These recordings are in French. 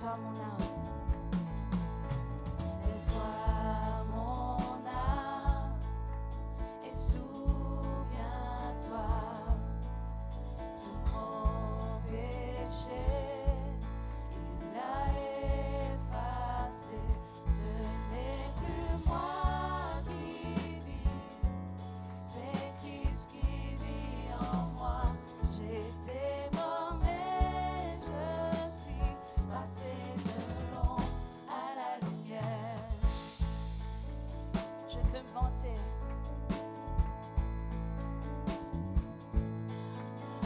Lève-toi mon âme. Lève-toi mon âme et souviens-toi de mon péché. Il l'a effacé. Ce n'est plus moi qui vis, c'est Christ qui vit en moi. J'étais mort mais je suis passé de l'ombre à la lumière. Je peux me vanter.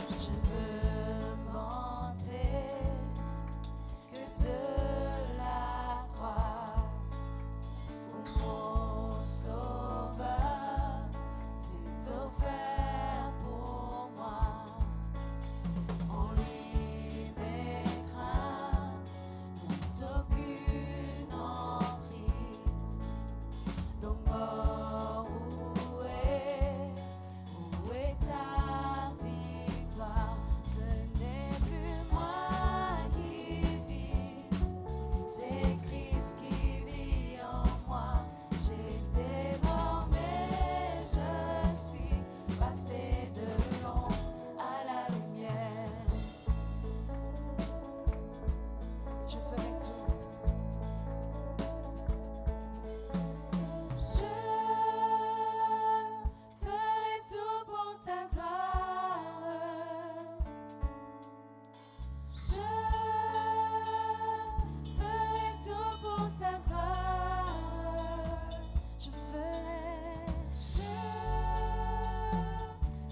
Je veux vanter que de la croix où mon sauveur s'est offert pour moi. En lui mes craintes n'ont aucune emprise. Donc mort, où est ta victoire? Ce n'est plus moi qui vis, c'est Christ qui vit en moi. J'étais mort mais je suis passé de l'ombre à la lumière. Je ferai tout. Je ferai tout pour ta gloire. Je ferai tout pour ta gloire. Je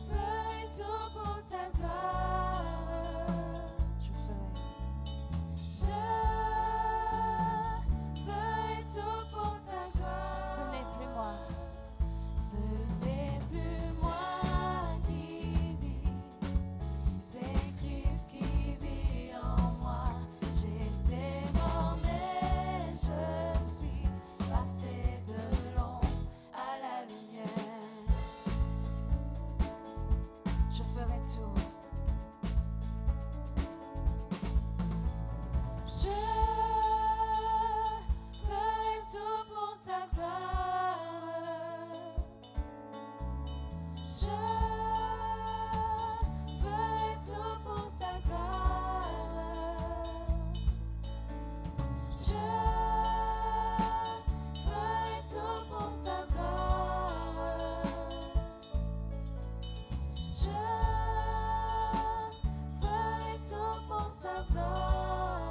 ferai tout pour ta gloire. Je ferai tout pour ta gloire. Ce n'est plus moi. Ce n'est plus moi qui vis, c'est Christ qui vit en moi. J'étais mort mais je suis passé de l'ombre à la lumière. Je ferai tout. Je ferai tout pour ta gloire. Je ferai tout pour ta gloire. Je ferai tout pour ta gloire. Je ferai tout pour ta gloire.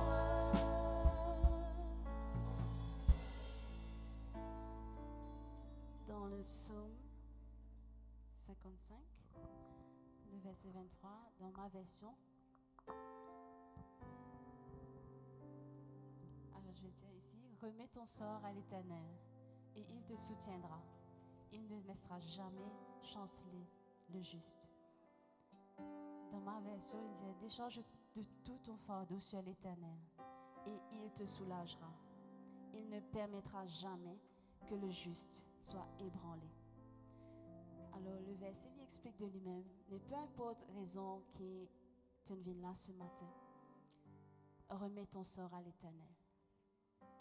Dans le psaume 55, le verset 23, dans ma version. Alors je vais dire ici, remets ton sort à l'Éternel et il te soutiendra. Il ne laissera jamais chanceler le juste. Dans ma version, il disait, décharge de tout ton fardeau sur l'Éternel et il te soulagera. Il ne permettra jamais que le juste soit ébranlé. Alors le verset il explique de lui-même, mais peu importe raison qui te vient là ce matin, remets ton sort à l'Éternel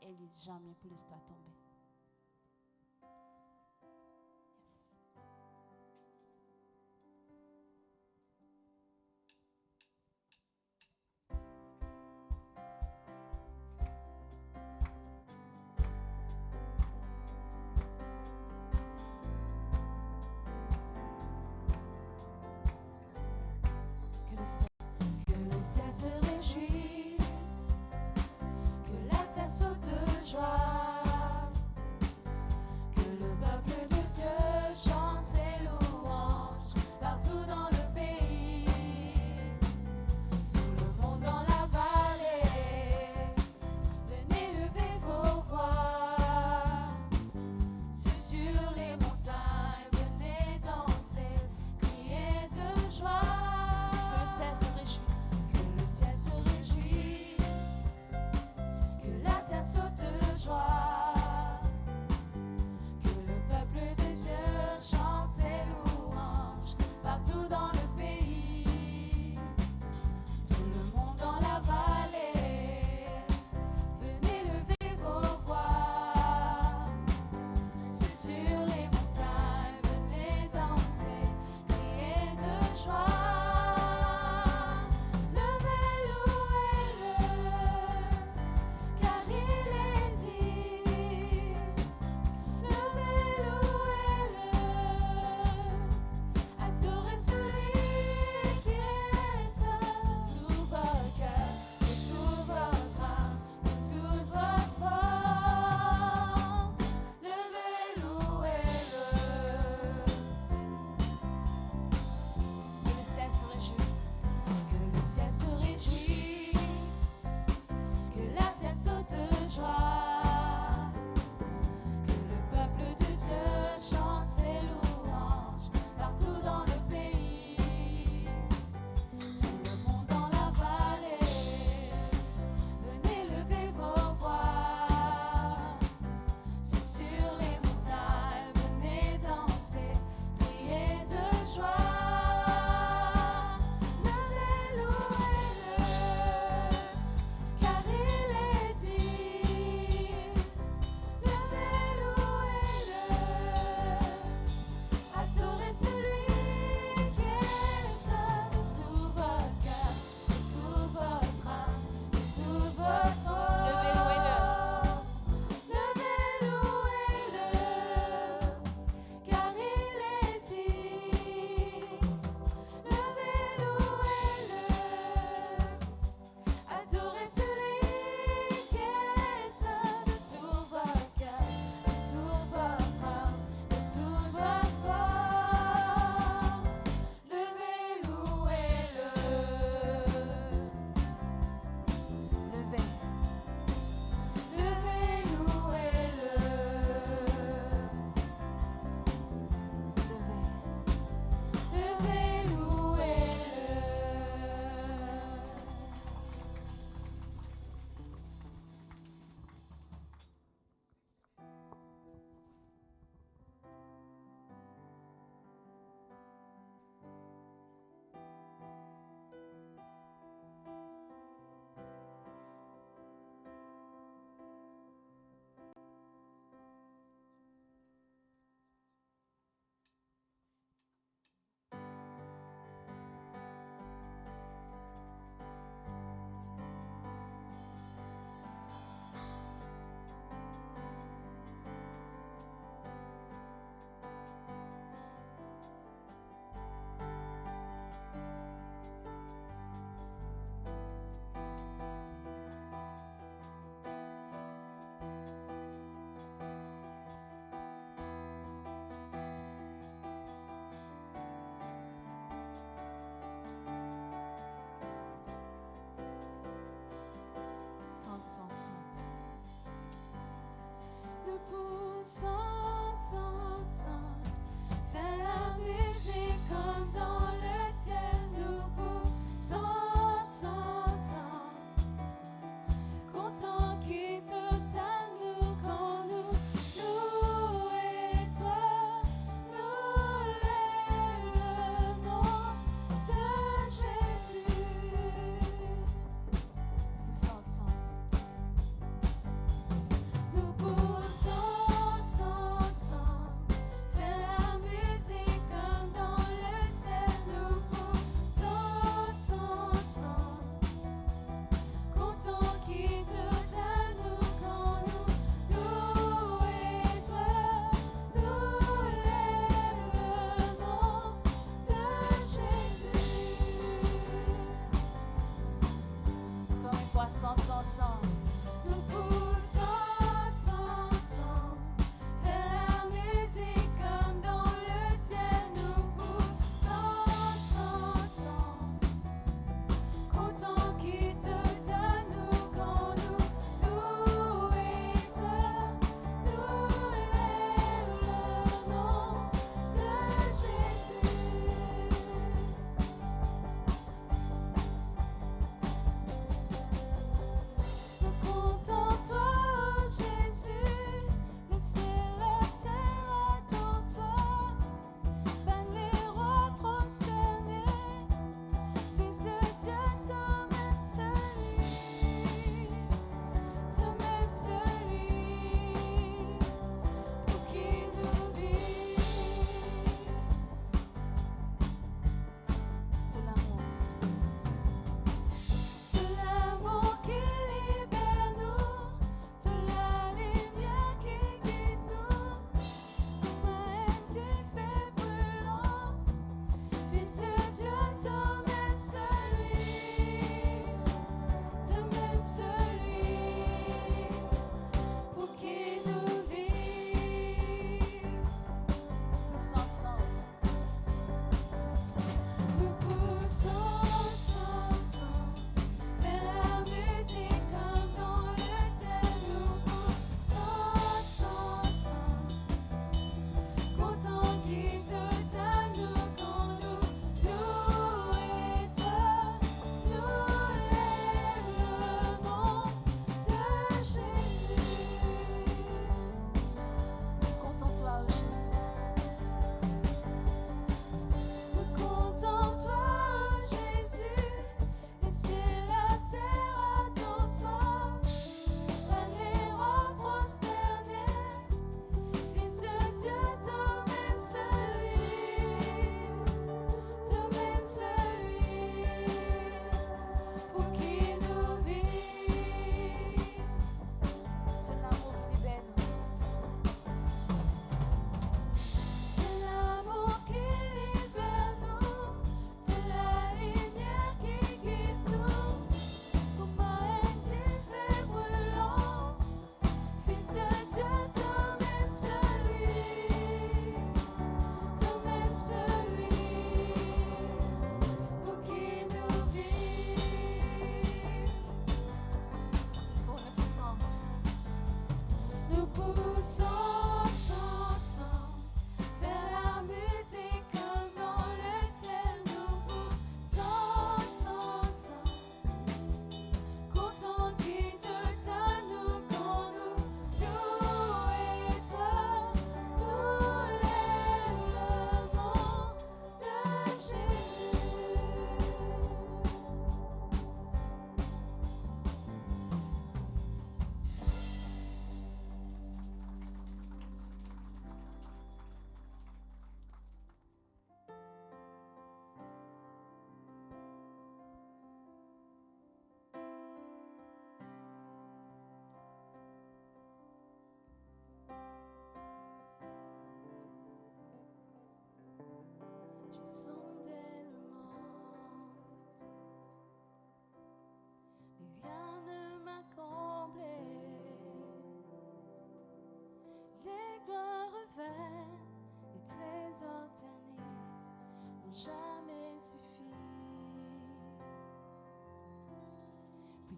et il ne jamais pour laisser toi tomber. Yes. Que le ciel se réjouisse, que la terre saute de joie.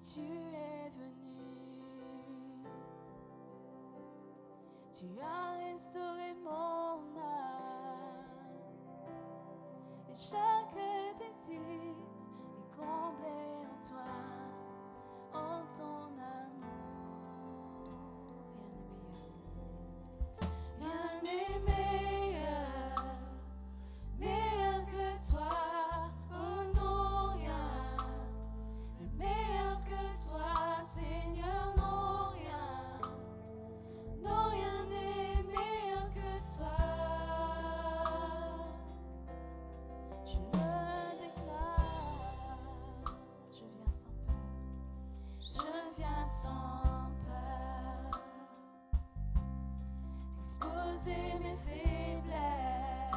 tu es venu. Tu as restauré mon âme et chaque désir est comblé en toi, en ton amour. Rien n'est meilleur, meilleur que toi. Oh non, rien n'est meilleur que toi, Seigneur, non, rien. Non, rien n'est meilleur que toi. Je le déclare, je viens sans peur. Je viens sans peur d'exposer mes faiblesses,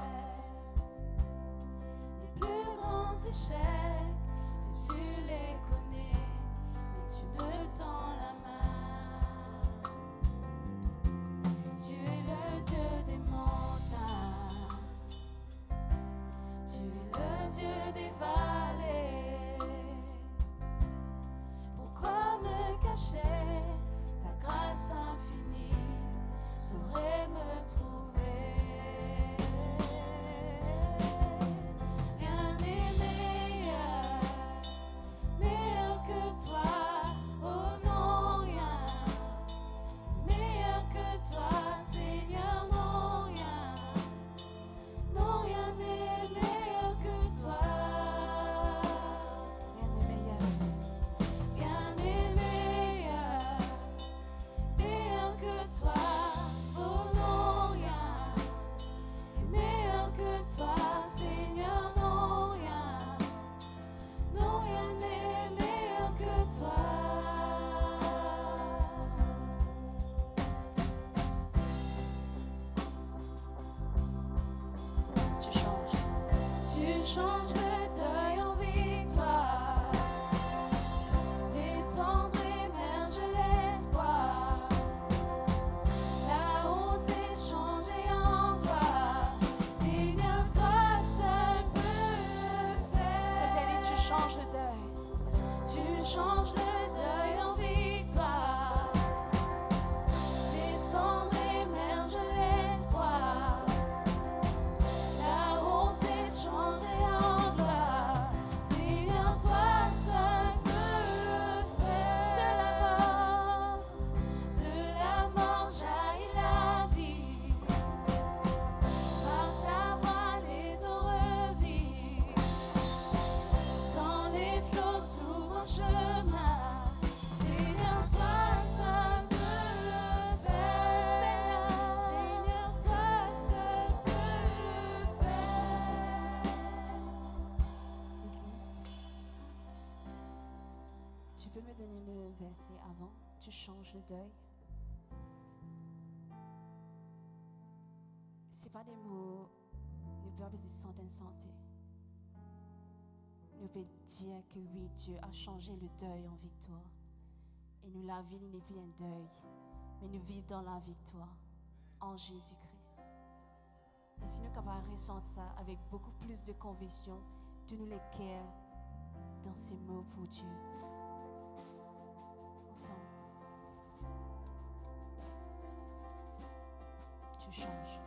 les plus grands échecs. Si tu les connais, mais tu me tends la main. Tu es le Dieu des montagnes, tu es le Dieu des vallées. Pourquoi me cacher? Ta grâce infinie saurait me trouver. Rien n'est meilleur, meilleur que toi. Oh non, rien meilleur que toi, Seigneur, non, rien. Non, rien n'est meilleur que toi. Rien n'est meilleur. Rien n'est meilleur, meilleur que toi. Oh non, rien n'est meilleur que toi, Seigneur, non, rien. Non, rien n'est meilleur que toi. Tu changes le deuil en victoire, tes cendres émergent l'espoir, la honte est changée en gloire. Seigneur, toi seul peux le faire. Tu changes le deuil, tu changes le deuil en victoire, tes cendres émergent l'espoir. La honte est changée en gloire. Seigneur, toi seul peux le faire. De la mort jaillit la vie. Par ta voix les eaux revivent. Dans les flots s'ouvre un chemin. Seigneur, toi seul peux le faire. Seigneur, toi seul peux le faire. Église, tu peux me donner le verset avant? Tu changes le deuil. C'est pas des mots, nous pouvons de centaines santé. Nous pouvons dire que oui, Dieu a changé le deuil en victoire. Et nous, la vie n'est plus un deuil, mais nous vivons dans la victoire en Jésus-Christ. Et si nous sommes capables de ressentir ça avec beaucoup plus de conviction, de nous les cœurs dans ces mots pour Dieu. Ensemble. Tu changes.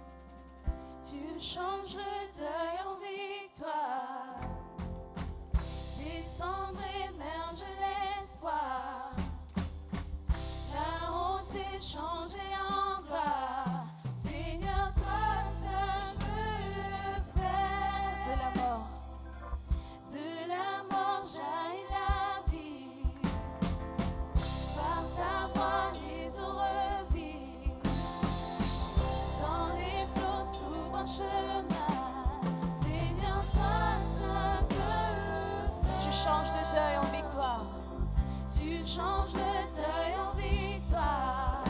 Tu changes le deuil en victoire. Tes cendres émergent l'espoir. La honte est changée en gloire. Seigneur, toi seul peux le faire. De la mort jaillit la vie. Par ta voix les eaux revivent. Dans les flots s'ouvre un chemin. Seigneur, toi seul peux le faire. Tu changes le deuil en victoire. Tu changes le deuil en victoire.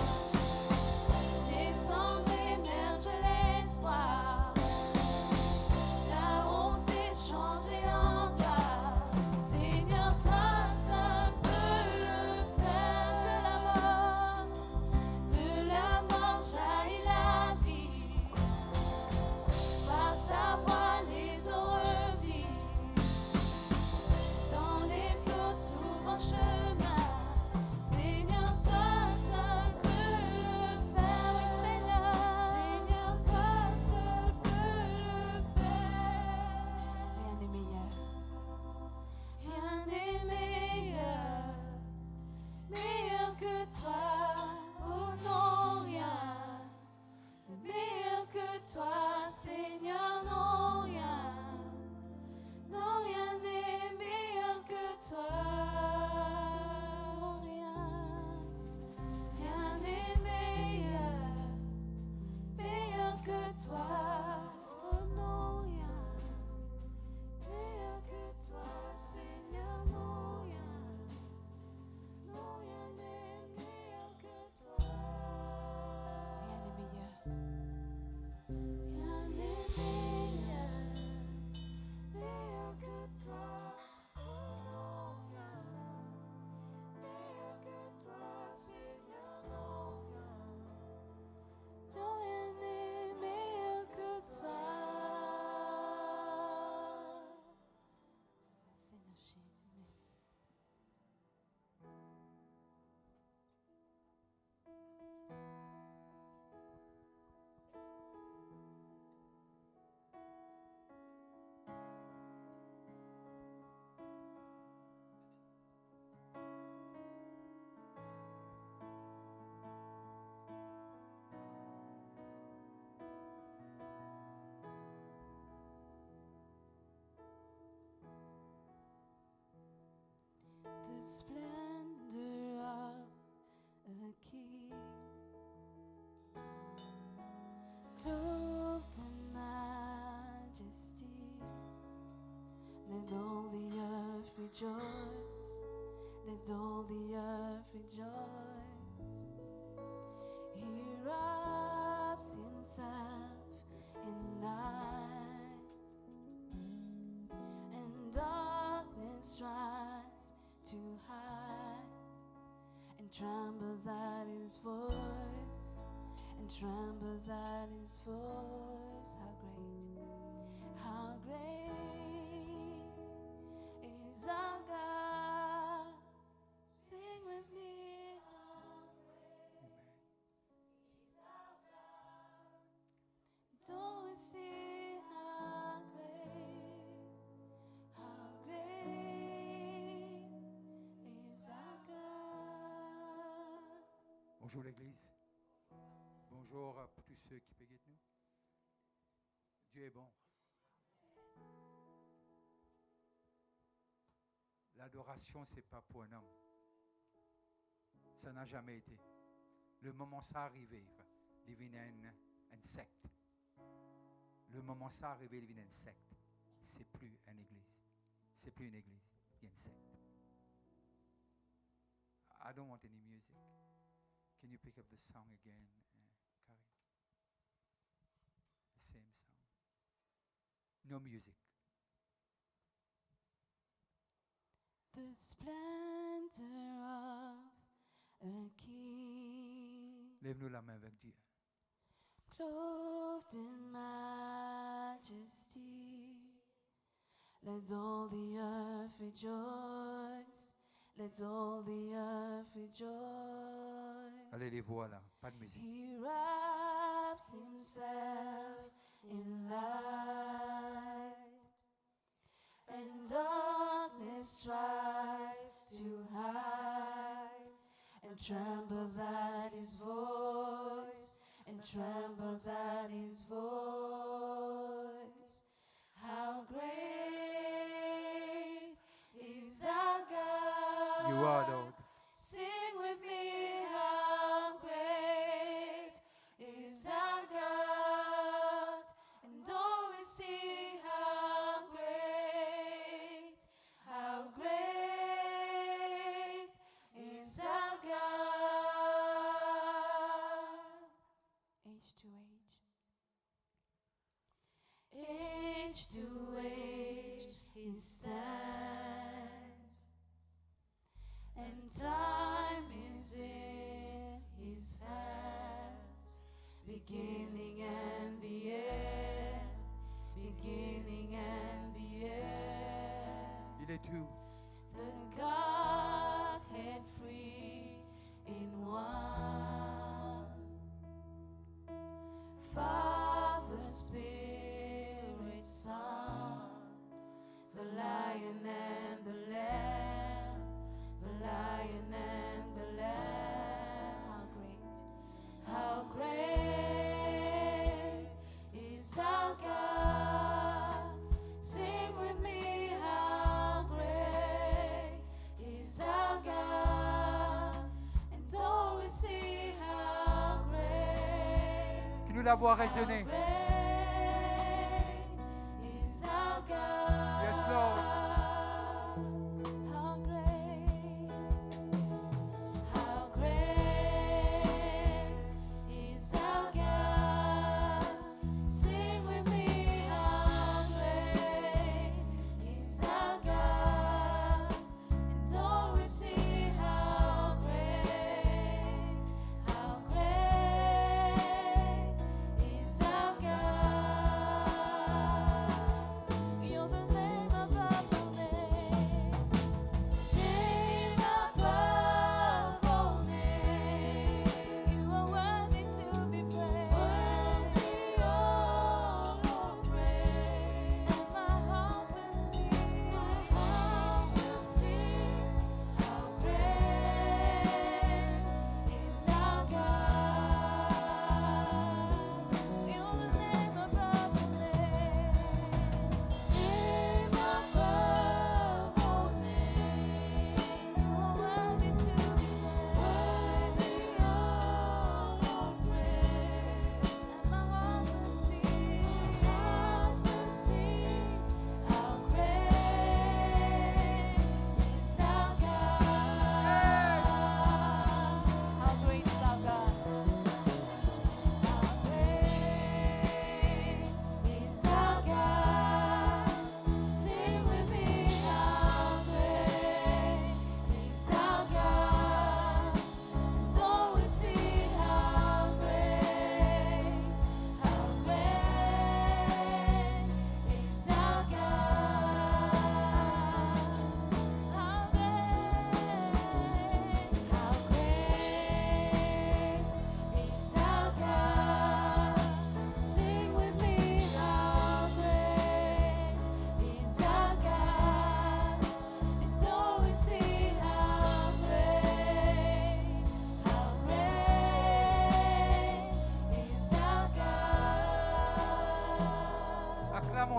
Tes cendres émergent l'espoir. La honte est changée en gloire. Seigneur, toi seul peux le faire. De la mort jaillit la vie. Par ta voix les eaux revivent. Dans les flots s'ouvre un chemin. rejoice. He wraps himself in light, and darkness tries to hide, and trembles at his voice, and trembles at his voice. How great is our God. Sing with me, how great is our God. Don't we see how great is our God. Bonjour l'Église. Bonjour à tous ceux qui peuvent nous. Dieu est bon. L'adoration, ce n'est pas pour un homme. Ça n'a jamais été. Le moment ça arrivé, il devient une secte. Le moment ça arrivé, il devient une secte. C'est plus une église. C'est plus une église. Il y a une secte. I don't want any music. Can you pick up the song again, Kari? The same song. No music. The splendor of a king, Lève-nous la main avec Dieu. clothed in majesty. Let all the earth rejoice. Let all the earth rejoice. Allez les voix là, pas de musique. He wraps himself in light, and darkness tries to hide, and trembles at his voice, and trembles at his voice. How great is our God. You are, Lord. Sing with me, how great is our God. And all we see, how great is our God. Age to age. Age to age he stands, and time is in his hands, beginning and the end, beginning and the end. Il est tout. The Godhead free in one, Father, Spirit, Son, the Lion and the Lamb, the Lion and the Lamb. How great is our God. Sing with me, how great is our God. And all we see, how great. Que nous la voix résonner. How great is our God. Yes, Lord. How great, how great is our God. Sing with me, how great is our God. And all we see, how great is our God.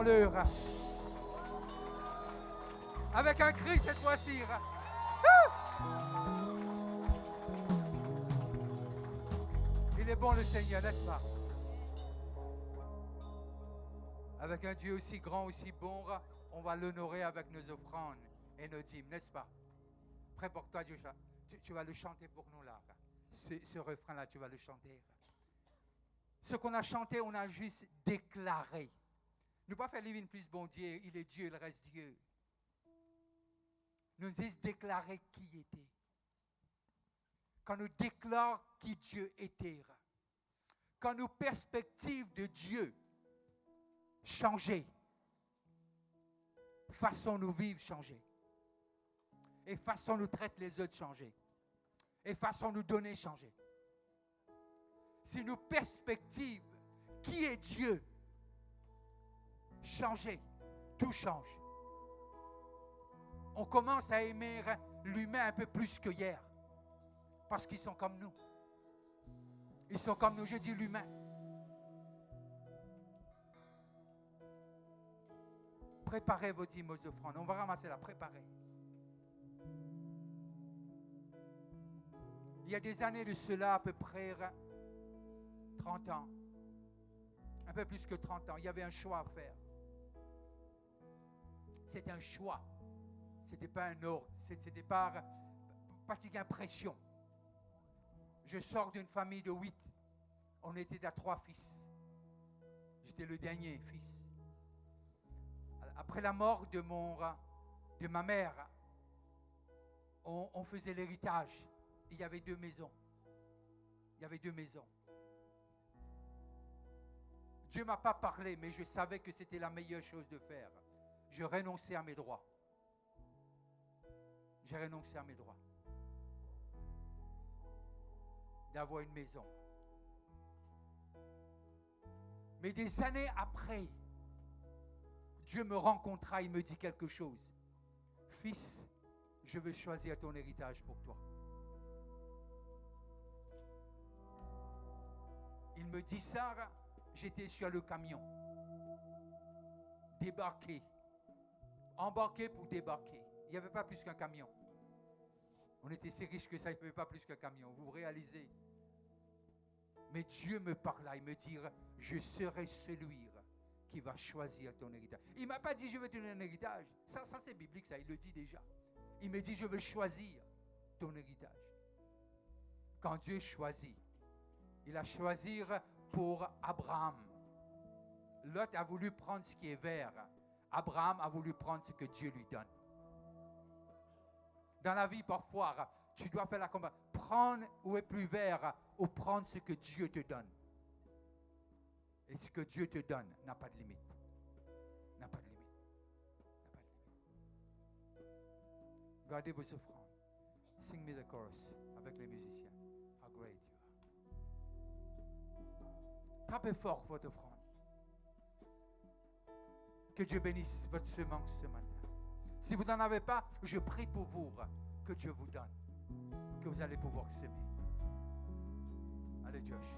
Acclamons-le. Avec un cri cette fois-ci. Il est bon le Seigneur, n'est-ce pas? Avec un Dieu aussi grand, aussi bon, on va l'honorer avec nos offrandes et nos dîmes, n'est-ce pas? Prépare-toi, Dieu, tu vas le chanter pour nous là. Ce refrain-là, tu vas le chanter. Ce qu'on a chanté, on a juste déclaré. Nous pas faire Living plus bon Dieu, il est Dieu, il reste Dieu. Nous disons déclarer qui était. Quand nous déclarons qui Dieu était, quand nos perspectives de Dieu changer, façon nous vivre changer, et façon nous traiter les autres changer, et façon nous donner changer. Si nos perspectives, qui est Dieu, changer, tout change. On commence à aimer l'humain un peu plus que hier, parce qu'ils sont comme nous. Ils sont comme nous, je dis l'humain. Préparez vos dîmes aux offrandes. On va ramasser là, préparez. Il y a des années de cela, à peu près 30 ans. Un peu plus que 30 ans. Il y avait un choix à faire. C'était un choix. Ce n'était pas un ordre. C'était pas pratiquement pression. Je sors d'une famille de 8. On était à 3 fils. J'étais le dernier fils. Après la mort de ma mère, on faisait l'héritage. Il y avait 2 maisons. Il y avait 2 maisons. Dieu ne m'a pas parlé, mais je savais que c'était la meilleure chose de faire. Je renonçais à mes droits. J'ai renoncé à mes droits. D'avoir une maison. Mais des années après, Dieu me rencontra, il me dit quelque chose. Fils, je veux choisir ton héritage pour toi. Il me dit ça, j'étais sur le camion. Débarqué. Embarqué pour débarquer. Il n'y avait pas plus qu'un camion. On était si riches que ça, il n'y avait pas plus qu'un camion. Vous réalisez? Mais Dieu me parla, il me dit, je serai celui qui va choisir ton héritage. Il ne m'a pas dit, je veux te donner un héritage. Ça c'est biblique, ça, il le dit déjà. Il me dit, je veux choisir ton héritage. Quand Dieu choisit, il a choisi pour Abraham. Lot a voulu prendre ce qui est vert. Abraham a voulu prendre ce que Dieu lui donne. Dans la vie, parfois, tu dois faire la combat. Prendre où est plus vert ou prendre ce que Dieu te donne. Et ce que Dieu te donne n'a pas de limite. N'a pas de limite. N'a pas de limite. Gardez vos offrandes. Sing me the chorus avec les musiciens. How great you are. Tapez fort votre offrande. Que Dieu bénisse votre semence ce matin. Si vous n'en avez pas, je prie pour vous que Dieu vous donne, que vous allez pouvoir s'aimer. Allez, Josh.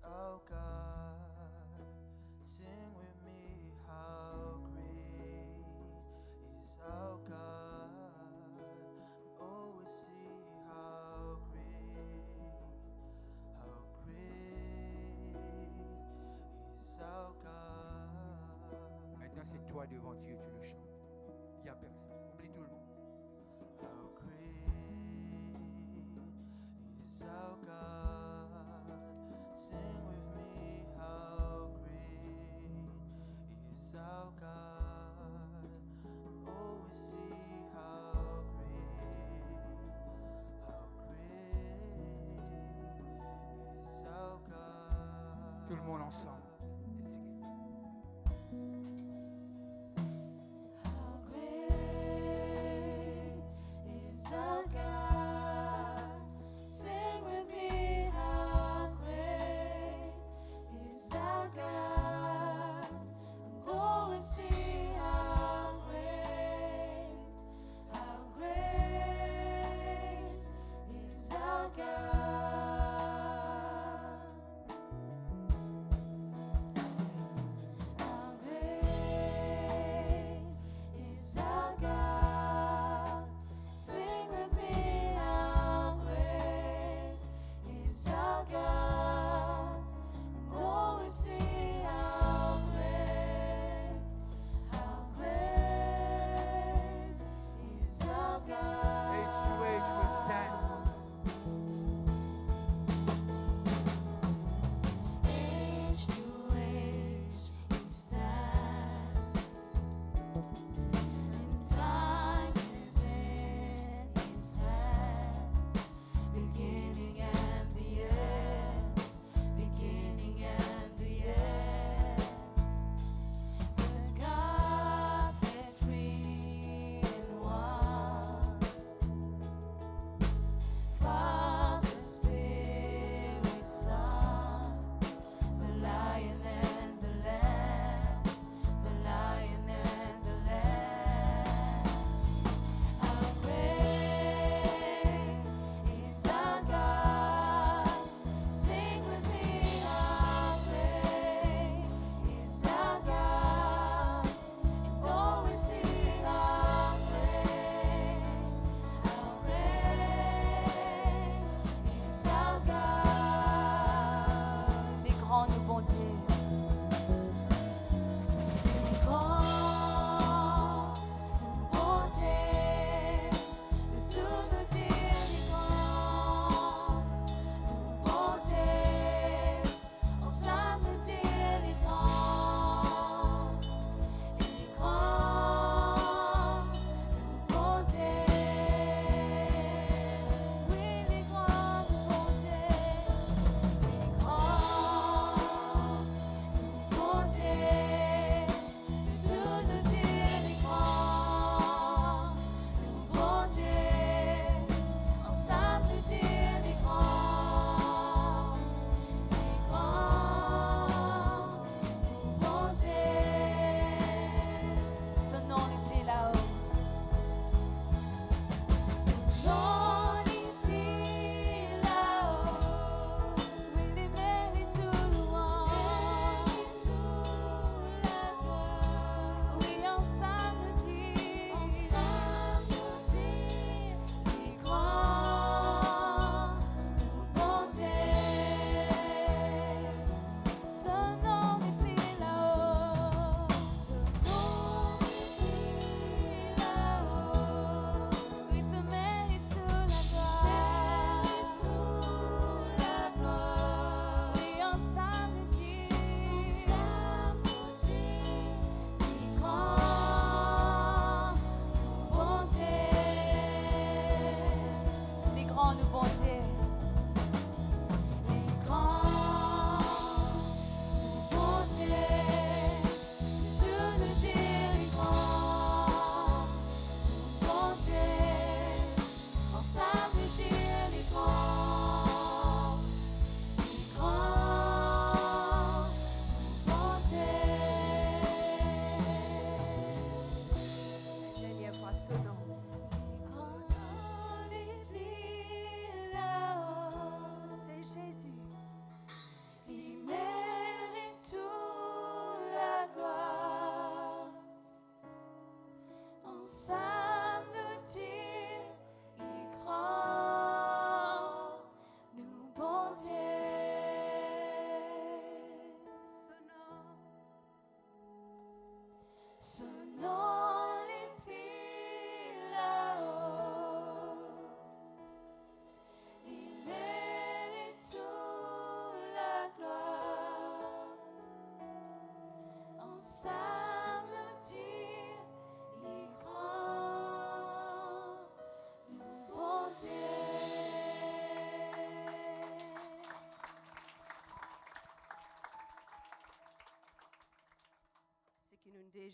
How great is our God? Sing with me, how great is our God? Oh, we see how great is our God. Maintenant, c'est toi devant Dieu, tu le chantes. Il n'y a personne. Oublie tout le monde. How great is our God? Sing with me, how great is our God? Oh, we see how great is our God. Tout le monde ensemble.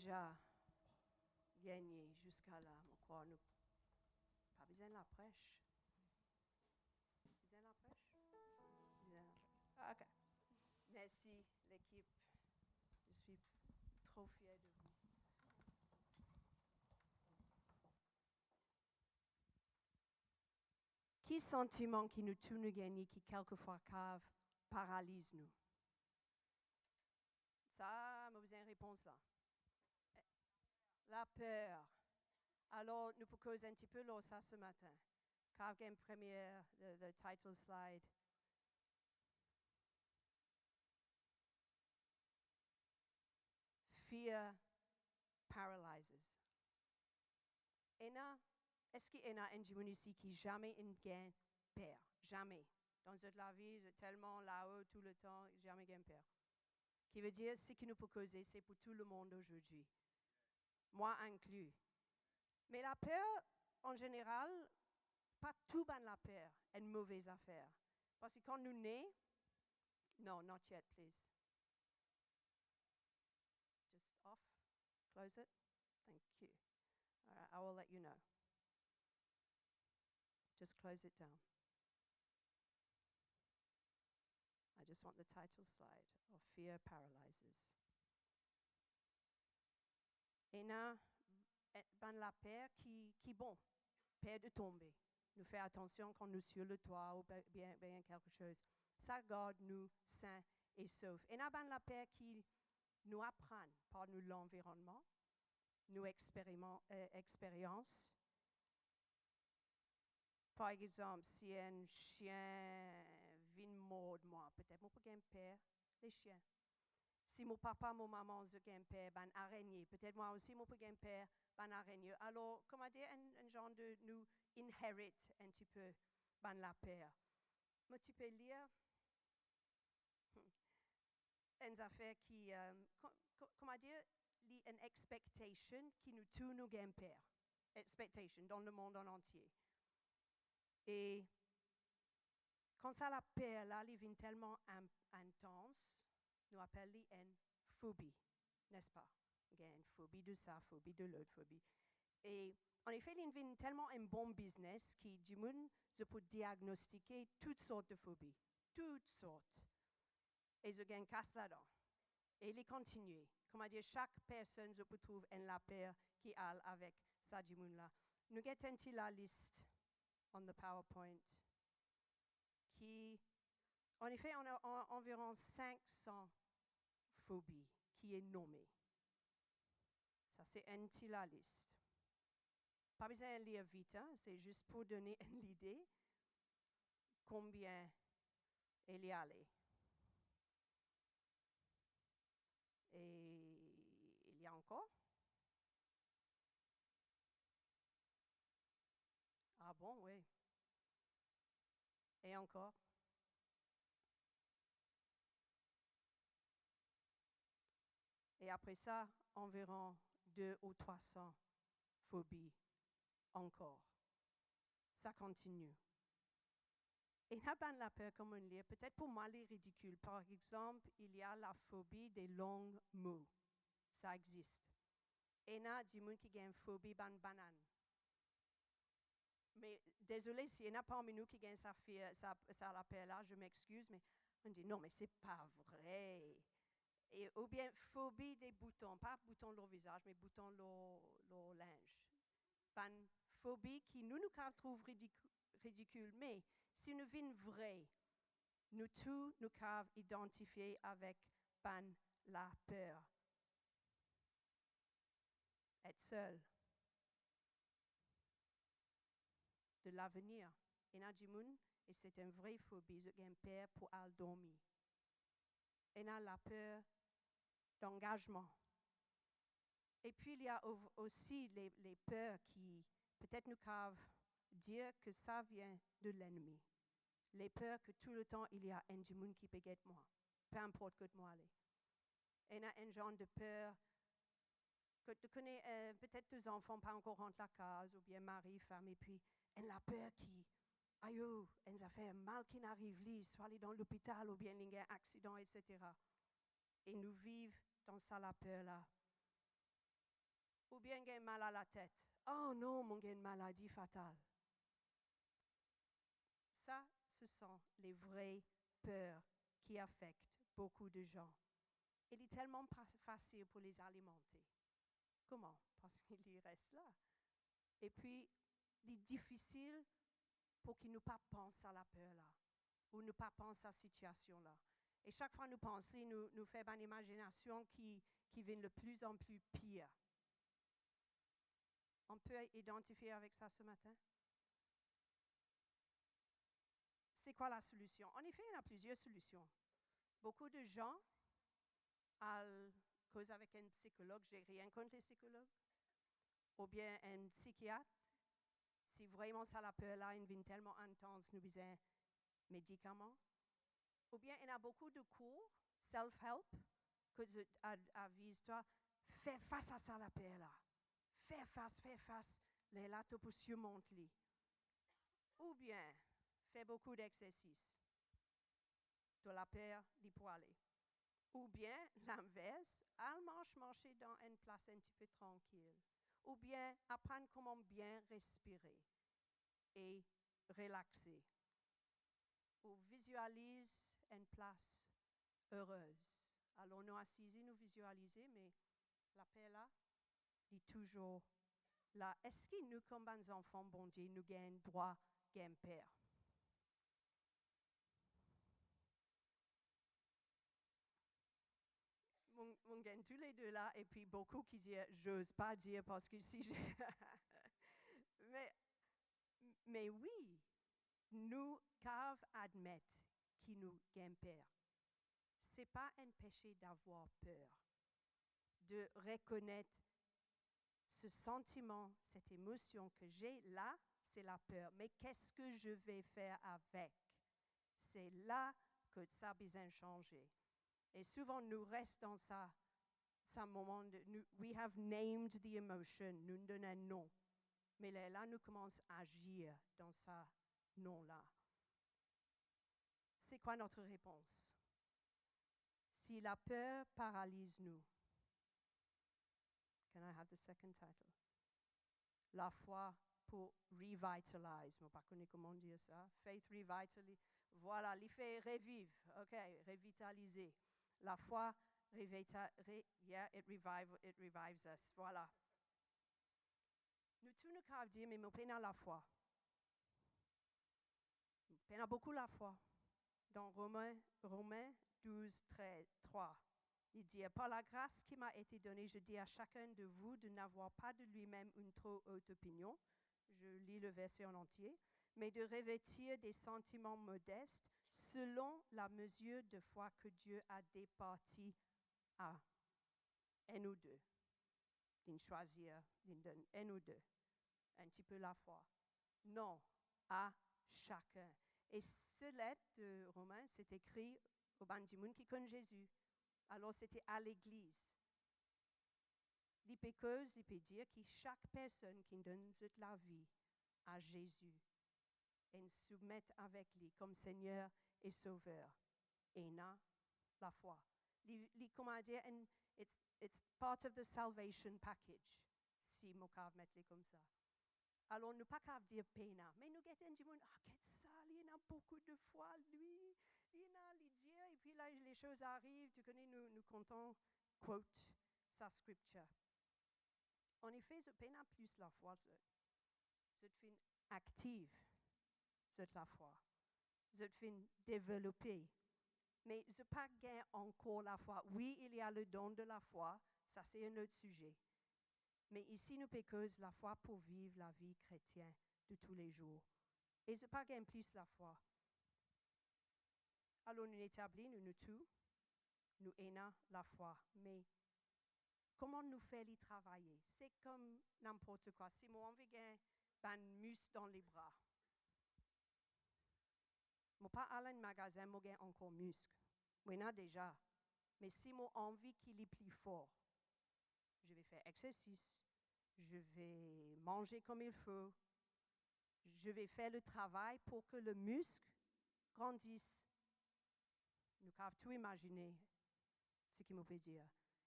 déjà gagné jusqu'à là. Je crois, nous pas besoin de la prêche. Besoin de la prêche? Besoin de la prêche. Ah, OK. Merci, l'équipe. Je suis trop fière de vous. Qui sentiment qui nous tue nous gagner, qui quelquefois cave, paralyse nous? Ça, je besoin de réponse là. La peur. Alors, nous pouvons causer un petit peu de ça ce matin. Quand il y a une première, le title slide. Fear paralyzes. Est-ce qu'il y en a un de ici qui jamais une gain peur? Jamais. Dans toute la vie, tellement là-haut tout le temps, jamais gain peur. Qui veut dire, ce qui nous peut causer, c'est pour tout le monde aujourd'hui. Moi inclus. Mais la peur, en général, pas tout ban la peur, une mauvaise affaire. Parce que quand nous naissons, no, not yet, please. Just off, close it. Thank you. All right, I will let you know. Just close it down. I just want the title slide of Fear Paralyzes. Et là, ben la peur qui bon, peur de tomber. Nous fait attention quand nous sur le toit ou bien quelque chose. Ça garde nous sains et saufs. Et là, ben la peur qui nous apprend par nous l'environnement, nos expériences. Par exemple, si un chien vient mordre moi, peut-être moi peux peur les chiens. Si mon papa, mon maman ont peur ban araignée, peut-être moi aussi moi peux peur ban araignée. Alors, comment dire, un genre de nous inherit un petit peu ban la peur. Mais tu peux lire une affaire qui, comment dire, une expectation qui nous tue nous gagne peur. Expectation dans le monde en entier. Et quand ça la peur là, elle vient tellement intense, nous appelons une phobie, n'est-ce pas? Il y a une phobie de ça, phobie de l'autre, phobie. Et en effet, il vient tellement un bon business qui, du monde, je peux diagnostiquer toutes sortes de phobies, toutes sortes. Et je gagne casse là-dedans. Et il continue. Comment dire, chaque personne, je peux trouver une peur qui a avec ça du monde là. Nous avons la liste on the PowerPoint qui, en effet, on a environ 500 phobies qui est nommée. Ça, c'est la liste. Pas besoin de lire vite, hein, c'est juste pour donner une idée combien il y a. Et il y a encore? Ah bon, oui. Et encore? Et après ça, environ 200 ou 300 phobies encore. Ça continue. Et il y a la peur, comme on dit, peut-être pour moi, les ridicules. Par exemple, il y a la phobie des longs mots. Ça existe. Et il y a des gens qui ont une phobie des bananes. Mais désolé, s'il y en a parmi nous qui ont ça la peur là, je m'excuse, mais on dit non, mais c'est pas vrai. Et, ou bien phobie des boutons, pas boutons dans le visage, mais boutons dans le linge. Une phobie qui nous trouvons ridicule, mais si nous vîmes vrai, nous tous nous avons identifié avec la peur. Être seul. De l'avenir. Il y a des gens, et c'est une vraie phobie, ils ont peur pour aller dormir. Il y a la peur d'engagement. Et puis, il y a aussi les peurs qui, peut-être nous peuvent dire que ça vient de l'ennemi. Les peurs que tout le temps, il y a un monde qui peut guetter moi, peu importe que moi allez. Il y a un genre de peur que tu connais, peut-être tes enfants pas encore rentrent à la case, ou bien mari, femme, et puis, il y a la peur qui, aïe, il a fait un mal qui n'arrive pas, soit aller dans l'hôpital, ou bien il y a un accident, etc. Et nous vivons dans ça la peur là. Ou bien j'ai mal à la tête. Oh non, mon j'ai une maladie fatale. Ça, ce sont les vraies peurs qui affectent beaucoup de gens. Il est tellement facile pour les alimenter. Comment? Parce qu'ils restent là. Et puis, il est difficile pour qu'ils ne pas pensent à la peur-là, ou ne pas pensent à cette situation-là. Et chaque fois que nous pensons, nous faisons une imagination qui devient de plus en plus pire. On peut identifier avec ça ce matin? C'est quoi la solution? En effet, il y a plusieurs solutions. Beaucoup de gens causent avec un psychologue, je n'ai rien contre les psychologues, ou bien un psychiatre. Si vraiment ça la peur-là, une vie tellement intense, nous besoin médicaments. Ou bien il y a beaucoup de cours, self-help, que avise-toi, fais face à ça la peur-là. Fais face, là, tu peux surmonter. Ou bien, fais beaucoup d'exercices. De la peur, d'y pour aller. Ou bien, l'inverse, marcher dans une place un petit peu tranquille. Ou bien, apprendre comment bien respirer et relaxer. Ou visualise une place heureuse. Alors, nous assis, nous visualisons, mais la paix là, est toujours là. Est-ce que nous, comme des enfants, bon Dieu, nous gagnons droit, gagnons père? On gagne tous les deux là, et puis beaucoup qui disent, j'ose pas dire parce que si j'ai... mais oui, nous devons admettre qu'il nous gagne peur. Ce n'est pas un péché d'avoir peur, de reconnaître ce sentiment, cette émotion que j'ai là, c'est la peur. Mais qu'est-ce que je vais faire avec? C'est là que ça a besoin de changer. Et souvent, nous restons dans ça moment de... we have named the emotion, nous donnons un nom. Mais là, nous commençons à agir dans ça nom-là. C'est quoi notre réponse? Si la peur paralyse nous, can I have the second title? La foi pour revitalize. Je ne sais pas comment dire ça. Faith revitalize. Voilà, l'effet revive. OK, revitaliser. La foi, yeah, it revives us. Voilà. Nous tous nous pouvons dire, mais nous prenons la foi. Nous prenons beaucoup la foi. Dans Romains 12, 3. Il dit, par la grâce qui m'a été donnée, je dis à chacun de vous de n'avoir pas de lui-même une trop haute opinion. Je lis le verset en entier. Mais de revêtir des sentiments modestes selon la mesure de foi que Dieu a départie à un ou deux. D'en choisir, d'en donner un ou deux. Un petit peu la foi. Non, à chacun. Et ce lettre de Romains, c'est écrit au Bandimoun qui connaît Jésus. Alors, c'était à l'Église. Les péqueuses, il peut dire que chaque personne qui donne toute la vie à Jésus et se soumet avec lui comme Seigneur et Sauveur, et n'a la foi. Comment dire, it's part of the salvation package, si je peux mettre comme ça. Alors, nous pas qu'à dire pena, mais nous guettons du monde, qu'est-ce ça, il y en a beaucoup de foi, lui, il y en a les dieux, et puis là, les choses arrivent, tu connais, nous comptons, quote, sa scripture. En effet, je peine plus la foi, je suis active, je la foi, je suis développée, mais je n'ai pas gagné encore la foi. Oui, il y a le don de la foi, ça c'est un autre sujet. Mais ici, nous péquons la foi pour vivre la vie chrétienne de tous les jours. Et je n'ai pas gagné plus la foi. Alors, nous établissons, nous tous, nous aimons la foi. Mais comment nous faire y travailler? C'est comme n'importe quoi. Si moi, on veut gagner un muscle dans les bras, je ne vais pas aller à un magasin, je vais encore muscle. Oui, non, déjà. Mais si moi, envie qu'il est plus fort, je vais faire exercice, je vais manger comme il faut, je vais faire le travail pour que le muscle grandisse. Nous pouvons tout imaginer ce qu'il me peut dire.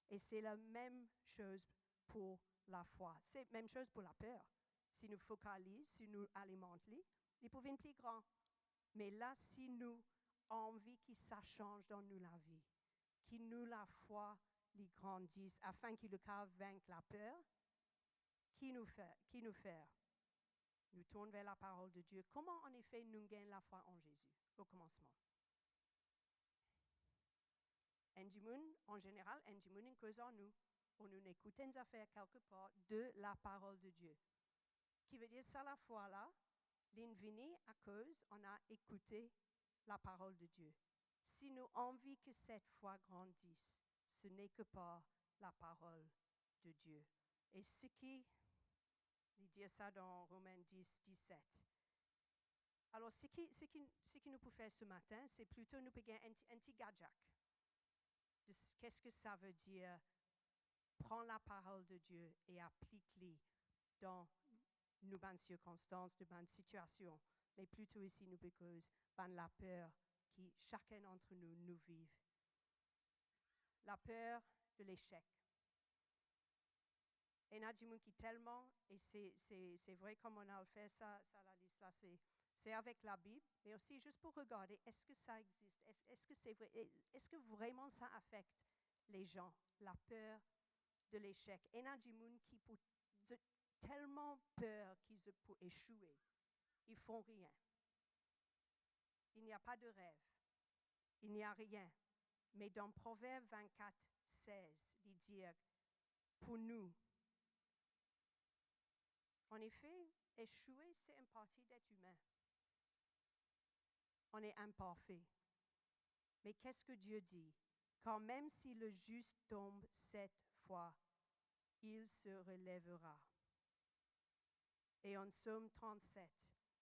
Et c'est la même chose pour la foi. C'est la même chose pour la peur. Si nous focalisons, si nous alimentons, ils peuvent être plus grands. Mais là, si nous avons envie que ça change dans nous la vie, que nous, la foi, les grandisse, afin qu'il le cas vaincre la peur, qui nous fait? Nous tournons vers la parole de Dieu. Comment, en effet, nous gagnons la foi en Jésus au commencement? En général, une cause en nous, où nous écoutons des affaires quelque part de la parole de Dieu. Qui veut dire ça, la foi là, l'invini à cause on a écouté la parole de Dieu. Si nous avons envie que cette foi grandisse, ce n'est que par la parole de Dieu. Et ce qui, il dit ça dans Romains 10, 17. Alors, ce qui nous peut faire ce matin, c'est plutôt nous payer un petit gadget. Qu'est-ce que ça veut dire? Prends la parole de Dieu et applique-la dans nos bonnes circonstances, nos bonnes situations. Mais plutôt ici, nous cause la peur qui chacun d'entre nous vive. La peur de l'échec. Et il y a des gens qui tellement, et c'est vrai comme on a fait ça la liste là, c'est avec la Bible, mais aussi juste pour regarder, est-ce que ça existe? Est-ce que c'est vrai? Est-ce que vraiment ça affecte les gens? La peur de l'échec. Et il y a des gens qui ont tellement peur qu'ils peuvent échouer. Ils ne font rien. Il n'y a pas de rêve. Il n'y a rien. Mais dans Proverbe 24, 16, il dit, pour nous, en effet, échouer, c'est une partie d'être humain. On est imparfait. Mais qu'est-ce que Dieu dit? Quand même si le juste tombe 7 fois, il se relèvera. Et en Psaume 37,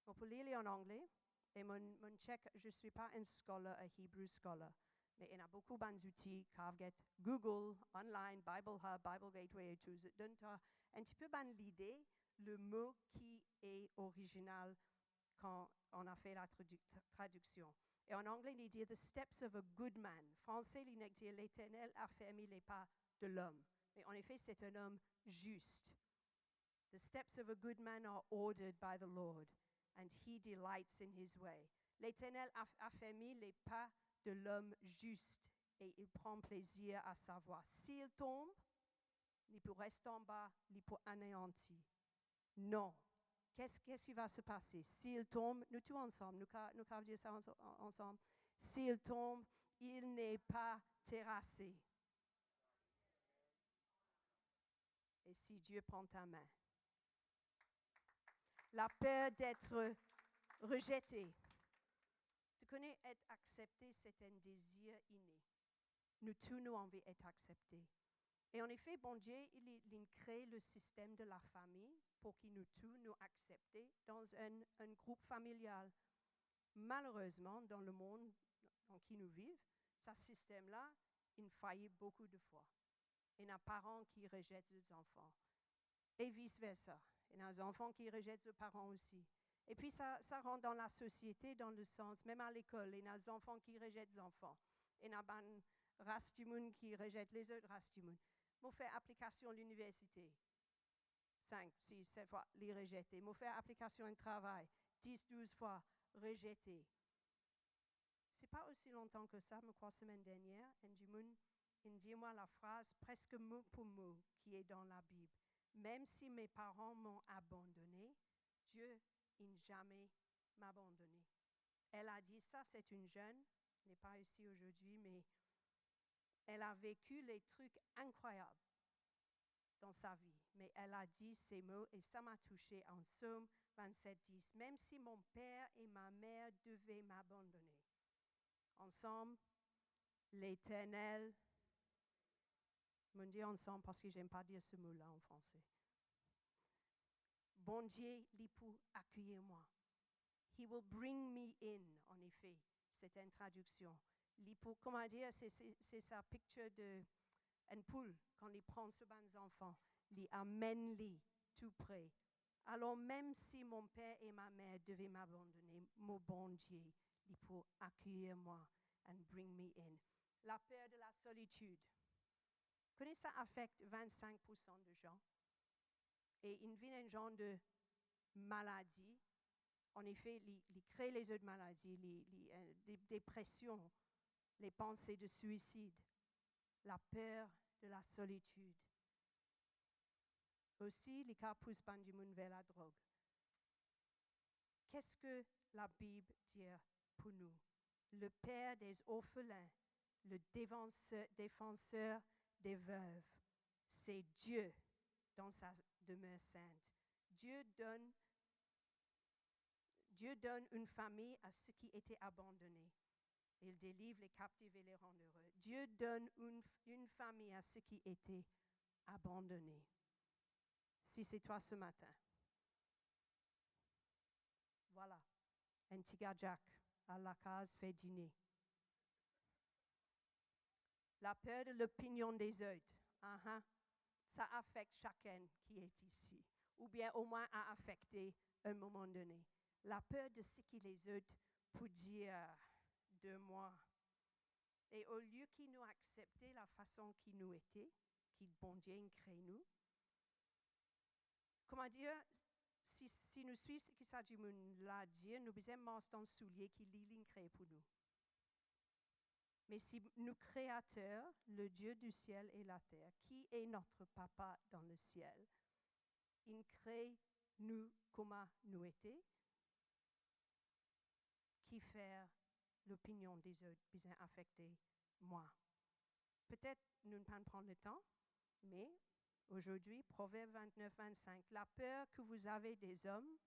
on peut lire en anglais. Et mon tchèque, je ne suis pas un scholar, un Hebrew scholar. Mais il y a beaucoup d'outils, Carveget, Google, online, Bible Hub, Bible Gateway et tout. Ça donne un petit peu l'idée, le mot qui est original quand on a fait la traduction. Et en anglais, il dit « the steps of a good man ». Français, il dit « l'Éternel a fermé les pas de l'homme ». Mais en effet, c'est un homme juste. The steps of a good man are ordered by the Lord, and he delights in his way. L'Éternel a affermi les pas de l'homme juste, et il prend plaisir à sa voie. S'il tombe, il peut rester en bas, il peut anéantir. Non. Qu'est-ce qui va se passer? S'il tombe, nous tous ensemble, nous allons dire ça ensemble. S'il tombe, il n'est pas terrassé. Et si Dieu prend ta main. La peur d'être rejeté. Tu connais, être accepté, c'est un désir inné. Nous tous, nous avons envie d'être acceptés. Et en effet, bon Dieu, il crée le système de la famille pour que nous tous nous acceptions dans un groupe familial. Malheureusement, dans le monde dans qui nous vivons, ce système-là, il faillit beaucoup de fois. Il y a des parents qui rejettent leurs enfants. Et vice-versa. Il y a des enfants qui rejettent leurs parents aussi. Et puis ça rentre dans la société, dans le sens, même à l'école, il y a des enfants qui rejettent les enfants. Il y a des races du monde qui rejettent les autres races du monde. Moi, je fais application à l'université. 5, 6, 7 fois, les rejetés. Moi, je fais application au travail. 10, 12 fois, rejeté. Ce n'est pas aussi longtemps que ça, je crois, la semaine dernière, un du monde, il dit moi la phrase presque mot pour mot qui est dans la Bible. Même si mes parents m'ont abandonné, Dieu n'a jamais m'abandonné. Elle a dit ça, c'est une jeune, elle n'est pas ici aujourd'hui, mais elle a vécu les trucs incroyables dans sa vie. Mais elle a dit ces mots et ça m'a touchée en Psaume 27, 10. Même si mon père et ma mère devaient m'abandonner, ensemble, l'Éternel, on dit ensemble parce que je n'aime pas dire ce mot-là en français. Bon Dieu, il peut accueillir moi. He will bring me in, en effet. C'est une traduction. Comment dire, c'est sa picture d'une poule, quand il prend ce bon enfant, il amène-les tout près. Alors même si mon père et ma mère devaient m'abandonner, mon bon Dieu, il peut accueillir moi and bring me in. La peur de la solitude. Vous connaissez, ça affecte 25% de gens. Et il vient un genre de maladie. En effet, il crée les autres maladies, des dépressions, les pensées de suicide, la peur de la solitude. Aussi, les cas poussent Benjamin vers la drogue. Qu'est-ce que la Bible dit pour nous? Le père des orphelins, le défenseur des veuves, c'est Dieu dans sa demeure sainte. Dieu donne une famille à ceux qui étaient abandonnés. Il délivre les captifs et les rend heureux. Dieu donne une famille à ceux qui étaient abandonnés. Si c'est toi ce matin, voilà, un petit gars Jack à la case fait dîner. La peur de l'opinion des autres, ça affecte chacun qui est ici, ou bien au moins a affecté à un moment donné. La peur de ce que les autres peuvent dire de moi. Et au lieu qu'ils nous acceptent la façon qu'ils nous étaient, qui bon Dieu crée nous, comment dire, si nous suivons ce que ça dit là dire, nous besoin marcher dans le soulier qui l'île crée pour nous. Mais si nous créateurs, le Dieu du ciel et la terre, qui est notre papa dans le ciel, il crée nous comme nous étions, qui fait l'opinion des autres besoin affecter moi. Peut-être nous ne pas prendre le temps, mais aujourd'hui, Proverbe 29, 25, la peur que vous avez des hommes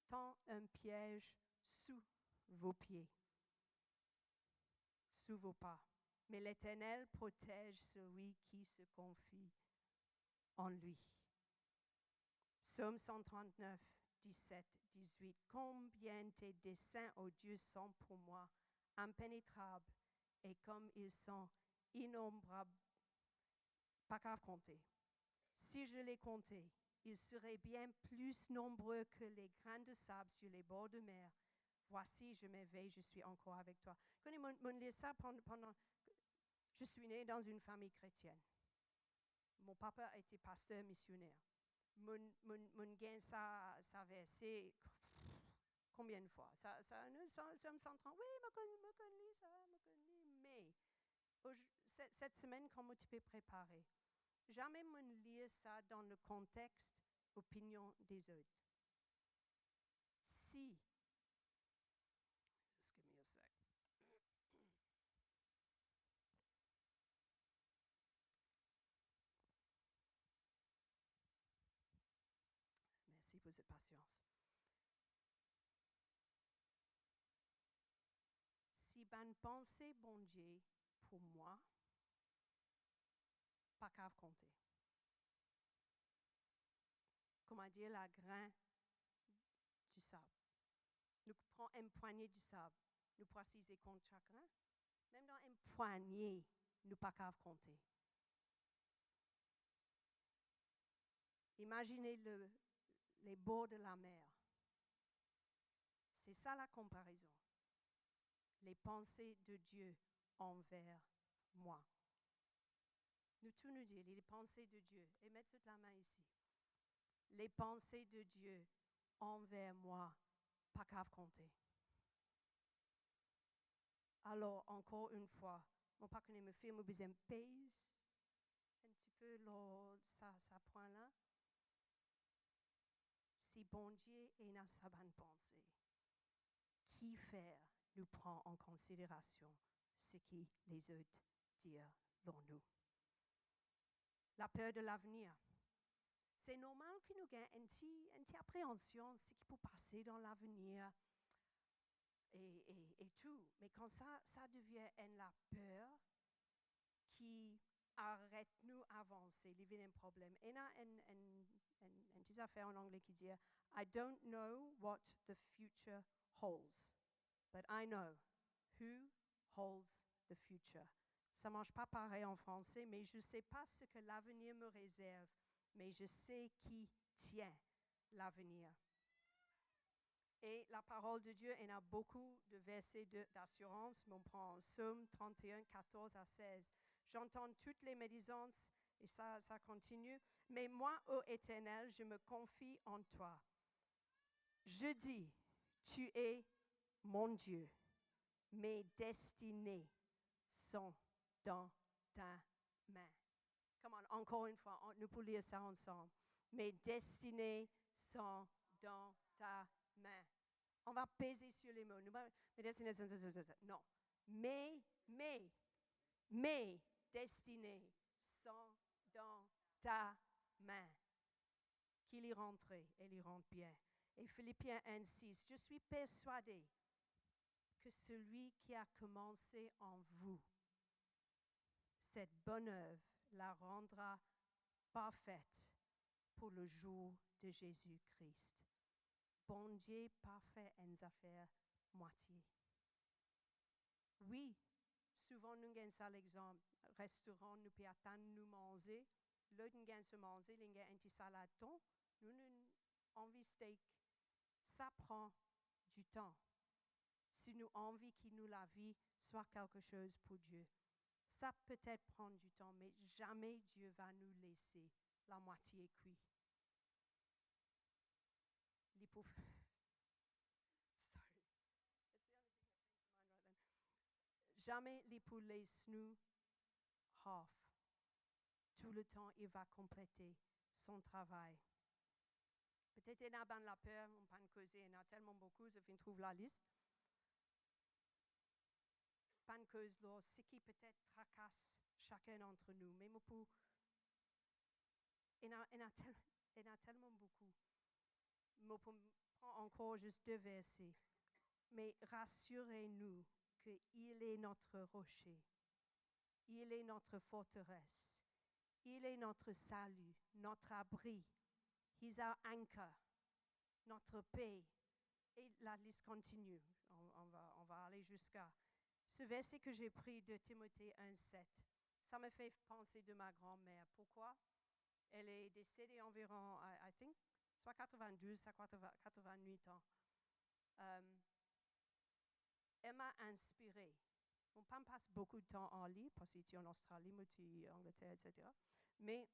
tend un piège sous vos pieds, sous vos pas. Mais l'Éternel protège celui qui se confie en lui. Psaume 139, 17, 18. Combien tes desseins, ô Dieu, sont pour moi impénétrables et comme ils sont innombrables, pas qu'à compter. Si je les comptais, ils seraient bien plus nombreux que les grains de sable sur les bords de mer. Voici, je m'éveille, je suis encore avec toi. Quand on lit ça pendant, je suis née dans une famille chrétienne. Mon papa était pasteur missionnaire. Mon gain, ça versé combien de fois? Ça me s'entend. Oui, me connais ça, me connais. Mais cette semaine, comment tu peux préparer? Jamais me lire ça dans le contexte opinion des autres. Si, excuse-moi un sec. Merci pour cette patience. Si ben pensée, bon Dieu, pour moi, pas qu'à compter. Comment dire, la grain du sable. Nous prenons une poignée du sable. Nous précisons contre chaque grain. Même dans une poignée, nous pas qu'à compter. Imaginez les bords de la mer. C'est ça la comparaison. Les pensées de Dieu envers moi. Nous tous nous disons, les pensées de Dieu. Et mettez toute la main ici. Les pensées de Dieu envers moi, pas qu'à compter. Alors, encore une fois, mon pas que me fait, me besoin pèse un petit peu ça point là. Si bon Dieu est dans sa bonne pensée, qui faire nous prend en considération ce que les autres disent dans nous. La peur de l'avenir. C'est normal que nous ayons une petite appréhension de ce qui peut passer dans l'avenir et tout. Mais quand ça devient la peur qui arrête nous avancer, il y a un problème. Il y a une petite affaire en anglais qui dit I don't know what the future holds, but I know who holds the future. Ça ne marche pas pareil en français, mais je ne sais pas ce que l'avenir me réserve, mais je sais qui tient l'avenir. Et la parole de Dieu, il y a beaucoup de versets d'assurance, mais on prend Psaume 31, 14 à 16. J'entends toutes les médisances Et ça continue. Mais moi, ô Éternel, je me confie en toi. Je dis, tu es mon Dieu. Mes destinées sont dans ta main. Come on, encore une fois, nous pouvons lire ça ensemble. Mes destinées sont dans ta main. On va peser sur les mots. Mes destinées sont non. Mes destinées sont dans ta main. Qu'il y rentre et y rentre bien. Et Philippiens 1:6, je suis persuadé que celui qui a commencé en vous, cette bonne œuvre la rendra parfaite pour le jour de Jésus-Christ. Bon Dieu parfait en affaires moitié. Oui, souvent nous avons ça l'exemple. Restaurant, nous pouvons attendre nous manger. Là, nous avons se manger, nous avons un petit salade. Nous avons envie steak. Ça prend du temps. Si nous avons envie que la vie soit quelque chose pour Dieu. Ça peut-être prendre du temps, mais jamais Dieu va nous laisser la moitié cuite. Jamais les poulets nous half. Tout le temps, il va compléter son travail. Peut-être il y a la peur, on peut causer, il y en a tellement beaucoup, je viens de trouver la liste. Pas de cause, ce qui peut-être tracasse chacun d'entre nous, même pour. Il y en a tellement beaucoup. Je prends encore juste 2 versets. Mais rassurez-nous qu'il est notre rocher. Il est notre forteresse. Il est notre salut, notre abri. He's our anchor, notre paix. Et la liste continue. On va aller jusqu'à. Ce verset que j'ai pris de Timothée 1:7, ça me fait penser de ma grand-mère. Pourquoi? Elle est décédée environ, I think, soit 92, soit 88 ans. Elle m'a inspirée. On passe beaucoup de temps en lit, parce que tu es en Australie, moi tu es en Angleterre, etc. Mais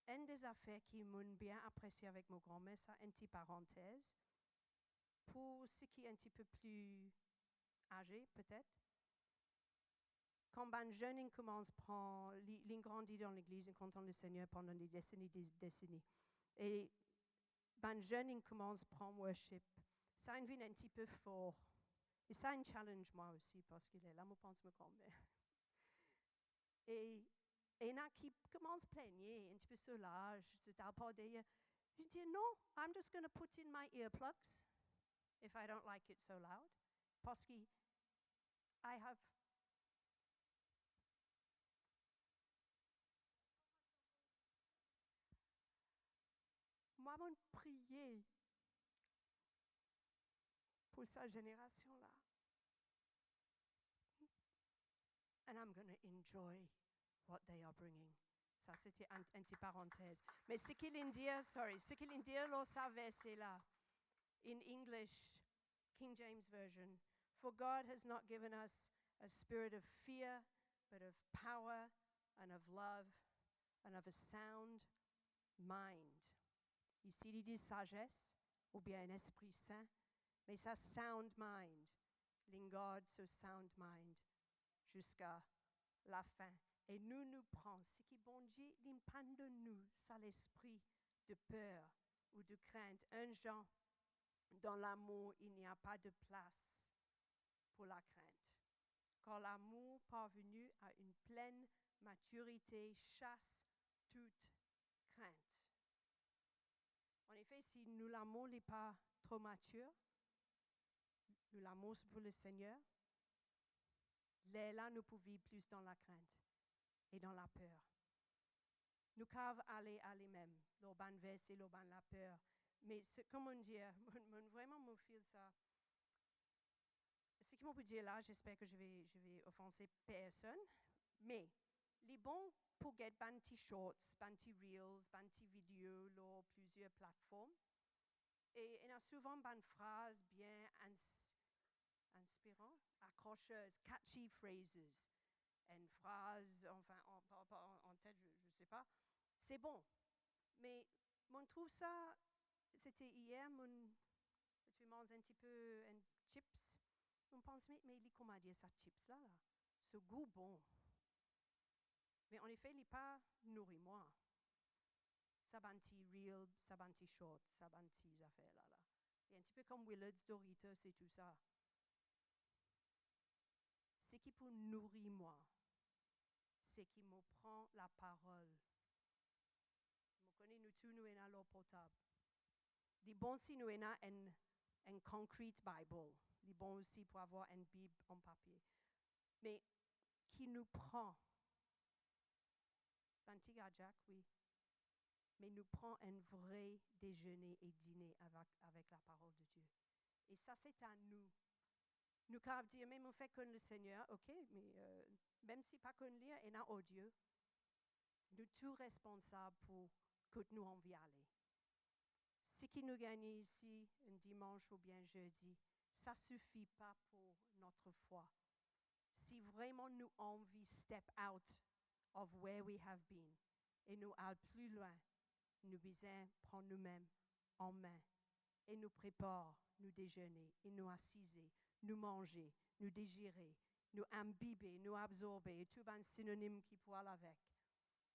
une des affaires qui m'ont bien apprécié avec mon grand-mère, ça, une petite parenthèse, pour ceux qui sont un petit peu plus âgés, peut-être. Quand un jeune commence à prendre, il grandit dans l'église, il content le Seigneur pendant des décennies. Et un jeune commence à prendre worship. Ça devient un petit peu fort. Et ça, un challenge moi aussi, parce qu'il est là, je pense, me grand-mère. Et il y en a qui commencent à plaigner, un petit peu soulage, se taper. Je dis non, I'm just going to put in my earplugs if I don't like it so loud. Parce que I have. Moi, je prier pour sa génération-là. And I'm going to enjoy what they are bringing. Ça, c'était une petite parenthèse. Mais ce qu'il dit, là, ça verset là, in English, King James Version, for God has not given us a spirit of fear, but of power and of love and of a sound mind. Ici, il dit sagesse, ou bien un esprit saint, mais ça, sound mind. In God, so sound mind, jusqu'à la fin. Et nous prenons ce qui bon Dieu l'imprime de nous, ça l'esprit de peur ou de crainte. Un Jean, dans l'amour, il n'y a pas de place pour la crainte. Quand l'amour parvenu à une pleine maturité chasse toute crainte. En effet, si nous l'amour n'est pas trop mature, nous l'amour pour le Seigneur, là, nous pouvons vivre plus dans la crainte et dans la peur. Nous pouvons aller à lui-même, l'urban verset, l'urban la peur. Mais comment dire, vraiment, me feel ça. Ce que je peux dire là, j'espère que je vais offenser personne, mais les bons pour get banti shorts, banti reels, banti vidéos, là, plusieurs plateformes. Et il y a souvent une phrase bien inspirante, accrocheuse, catchy phrases. une phrase, enfin, en tête, je ne sais pas. C'est bon. Mais on trouve ça, c'était hier, tu manges un petit peu un chips. On pense, mais il est comment dire ça, chips là, là? Ce goût bon. Mais en effet, il n'est pas nourri-moi. Sabanti real, sabanti short, sabanti affaires là, là. Et un petit peu comme Willard's, Doritos et tout ça. Ce qui peut nourrir moi, c'est qui me prend la parole. Vous connaissez, nous tous, nous avons l'eau potable. Les bons si nous avons un concrete Bible. Les bons aussi pour avoir une Bible en papier. Mais qui nous prend, Jack, oui, mais nous prend un vrai déjeuner et dîner avec la parole de Dieu. Et ça, c'est à nous. Nous pouvons dire, même on fait comme le Seigneur, ok, mais même si pas qu'on lire, et n'a au Dieu, nous tous responsables pour que nous envie aller. Ce qui nous gagne ici, un dimanche ou bien jeudi, ça ne suffit pas pour notre foi. Si vraiment nous envie step out of where we have been et nous aller plus loin, nous besoin prendre nous-mêmes en main et nous préparer, nous déjeuner et nous assiser, nous manger, nous digérer, nous imbiber, nous absorber et tout un synonyme qui peut aller avec,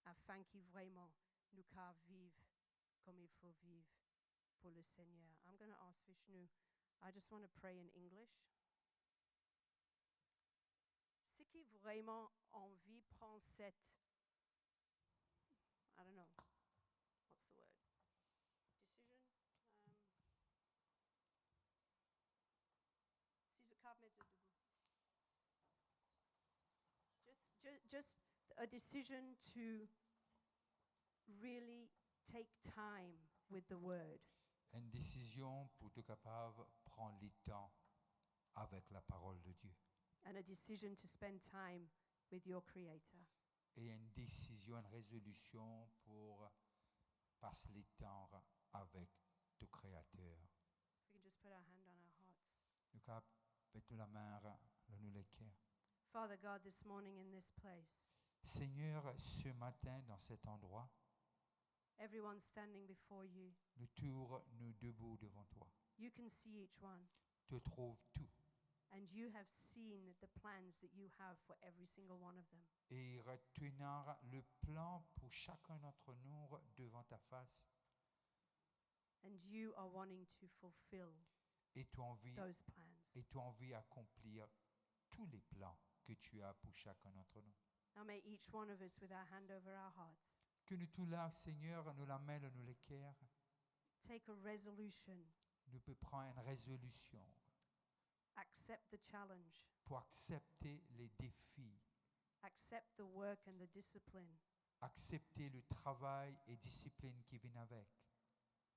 afin que vraiment nous puissions vivre comme il faut vivre pour le Seigneur. I'm going to ask Vishnu, I just want to pray in English. Ce qui vraiment envie prend cette, I don't know, what's the word? Decision? Si je peux mettre debout. Just a decision to really take time with the word. Une décision pour être capable de prendre le temps avec la parole de Dieu. And a decision to spend time with your Creator. Et une décision, une résolution pour passer le temps avec ton Créateur. If we can just put our hand on our hearts. Nous pouvons mettre la main dans nos cœurs. Father God, this morning in this place, Seigneur, ce matin, dans cet endroit, everyone standing before you, nous tournons nous debout devant toi. you can see each one. Tu trouves tout. And you have seen the plans that you have for every single one of them. Et retenir le plan pour chacun d'entre nous devant ta face. And you are wanting to fulfill Et tu as envie, those plans. d'accomplir tous les plans que tu as pour chacun d'entre nous. Now may each one of us, with our hand over our hearts, Que nous tous là, Seigneur, nous la mêlons, nous les cœurs. take a resolution, Nous pouvons prendre une résolution accept the challenge, pour accepter les défis, accept the work and the discipline, accepter le travail et discipline qui viennent avec,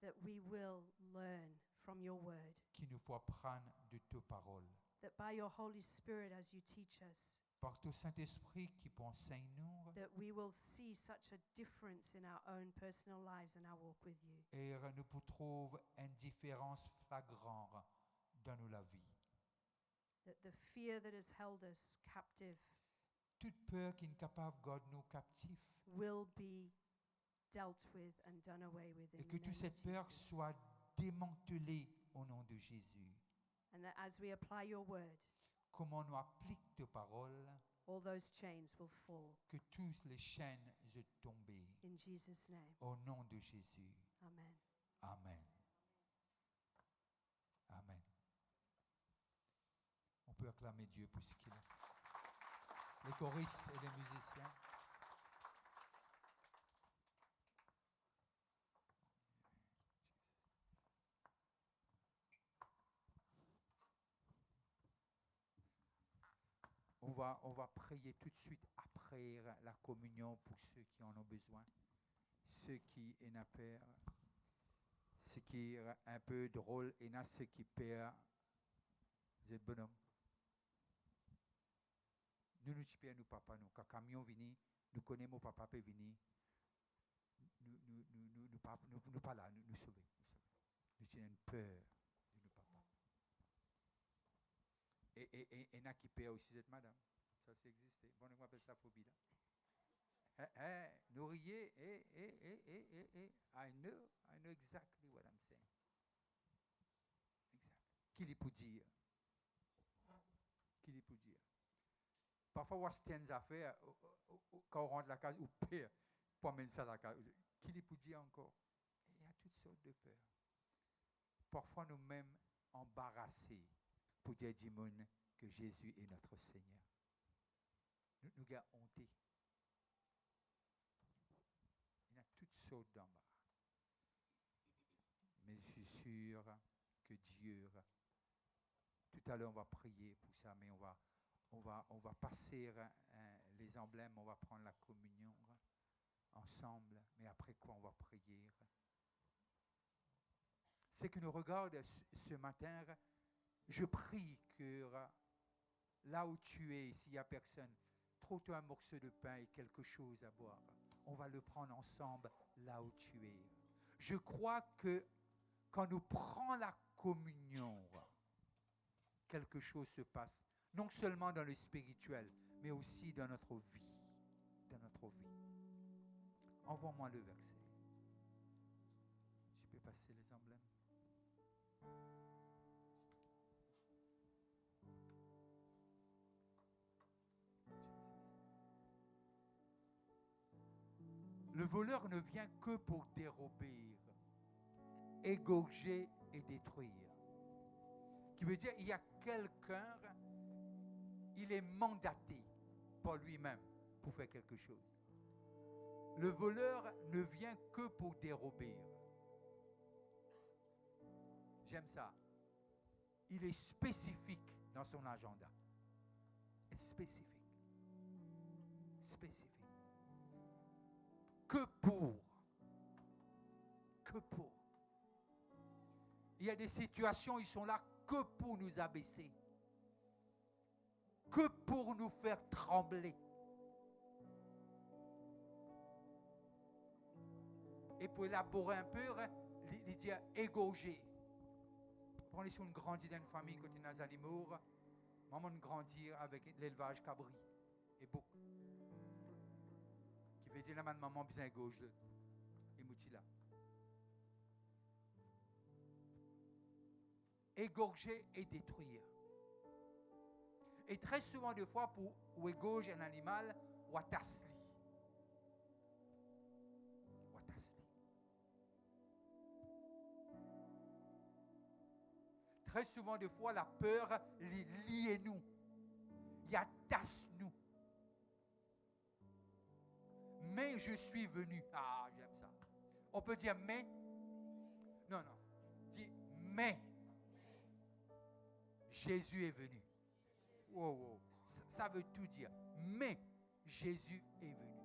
that we will learn from your word, qui nous peut prendre de tes paroles. that by your Holy Spirit as you teach us, Par ton Saint-Esprit qui peut enseigner nous, that we will see such a difference in our own personal lives and our walk with you. et nous pouvons trouver une différence flagrante dans la vie. That the fear that has held us captive Toute peur qui est capable de garder nous captifs, will be dealt with and done away with in et que the toute name cette of peur Jesus. soit démantelée au nom de Jésus. And that as we apply your word, Comment nous appliquons tes paroles, all those chains will fall que toutes les chaînes se tombent. in Jesus' name. Au nom de Jésus. Amen. Amen. Amen. On peut acclamer Dieu pour ce qu'il est. Les choristes et les musiciens. On va prier tout de suite après la communion pour ceux qui en ont besoin, ceux qui en ont peur, ce qui est un peu drôle, et là ceux qui perdent. Vous êtes bonhomme. Nous nous payons nous papa nous quand camion vini, nous connaissons mon papa peut venir. Nous pas là, nous sauver. Nous avons peur de nos papas. Et n'a qui perd aussi cette madame. ça c'est existé. Bon, on appelle ça phobie là. Nourrier, I know exactly what I'm saying. Exact. Qui li peut dire? Qui li peut dire? Parfois, on se tient à faire quand on rentre la case, ou pire, pour amener ça à la case. Qui li peut dire encore? Il y a toutes sortes de peurs. Parfois, nous-mêmes embarrassés pour dire du monde que Jésus est notre Seigneur. Nous avons honté. Il y a toutes sortes d'embarras. Mais je suis sûr que Dieu, tout à l'heure on va prier pour ça, mais on va passer les emblèmes, on va prendre la communion ensemble, mais après quoi on va prier. C'est que nous regarde ce matin, je prie que là où tu es, s'il n'y a personne, trouve-toi un morceau de pain et quelque chose à boire. On va le prendre ensemble là où tu es. Je crois que quand nous prenons la communion, quelque chose se passe, non seulement dans le spirituel, mais aussi dans notre vie. Dans notre vie. Envoie-moi le verset. Je peux passer les emblèmes. Le voleur ne vient que pour dérober, égorger et détruire. Qui veut dire, il y a quelqu'un, il est mandaté par lui-même pour faire quelque chose. Le voleur ne vient que pour dérober. J'aime ça. Il est spécifique dans son agenda. Spécifique. Spécifique. Que pour. Il y a des situations, ils sont là que pour nous abaisser. Que pour nous faire trembler. Et pour élaborer un peu, il dit égorger. Prenez sur une grandie d'une famille quand il y a des animaux. Maman grandit avec l'élevage cabri et beaucoup. Qui veut dire la maman bien égorge et moutila. Égorger et détruire. Et très souvent, des fois, pour égorger un animal, ou atasli. Très souvent, des fois, la peur lie nous. Il attache nous. Mais je suis venu. Ah, j'aime ça. On peut dire mais. Non. Dis mais. Jésus est venu. Wow. Ça veut tout dire. Mais Jésus est venu.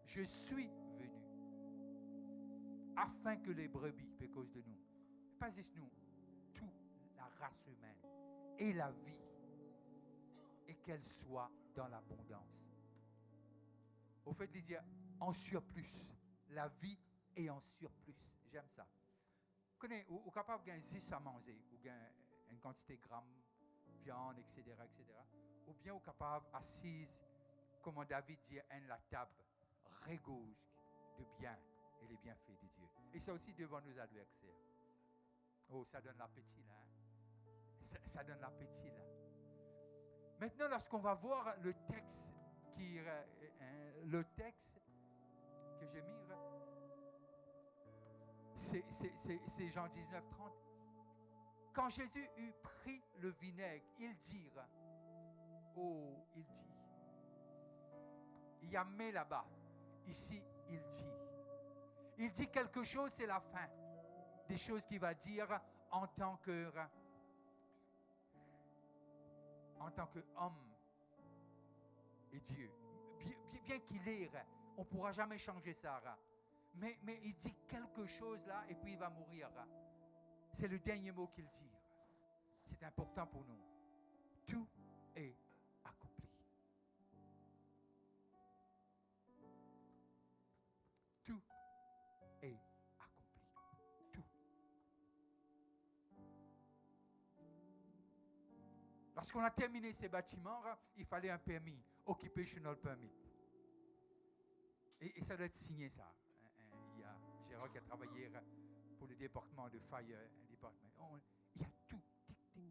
Je suis venu. Afin que les brebis, à cause de nous, pas juste nous, toute la race humaine et la vie, et qu'elle soit dans l'abondance. Au fait, il dit en surplus. La vie est en surplus. J'aime ça. Vous connaissez, vous êtes capable de gagner 10 à manger, ou gagner une quantité de grammes, viande, etc. Ou bien vous êtes capable, assise, comme David dit, à la table, régauge de bien et les bienfaits de Dieu. Et ça aussi devant nos adversaires. Oh, ça donne l'appétit là. Ça donne l'appétit là. Maintenant, lorsqu'on va voir le texte que j'ai mis, c'est Jean 19, 30. Quand Jésus eut pris le vinaigre, il dit, il y a mais là-bas. Ici, il dit quelque chose, c'est la fin. Des choses qu'il va dire en tant qu'homme et Dieu. Bien qu'il ait, on ne pourra jamais changer ça. Mais il dit quelque chose là et puis il va mourir. C'est le dernier mot qu'il dit. C'est important pour nous. Tout est accompli. Tout est accompli. Tout. Lorsqu'on a terminé ces bâtiments, il fallait un permis, occupational permit. Et ça doit être signé, ça. Il y a Gérard qui a travaillé pour le département de Fire Department. Il y a tout. Tic, tic, tic, tic, tic.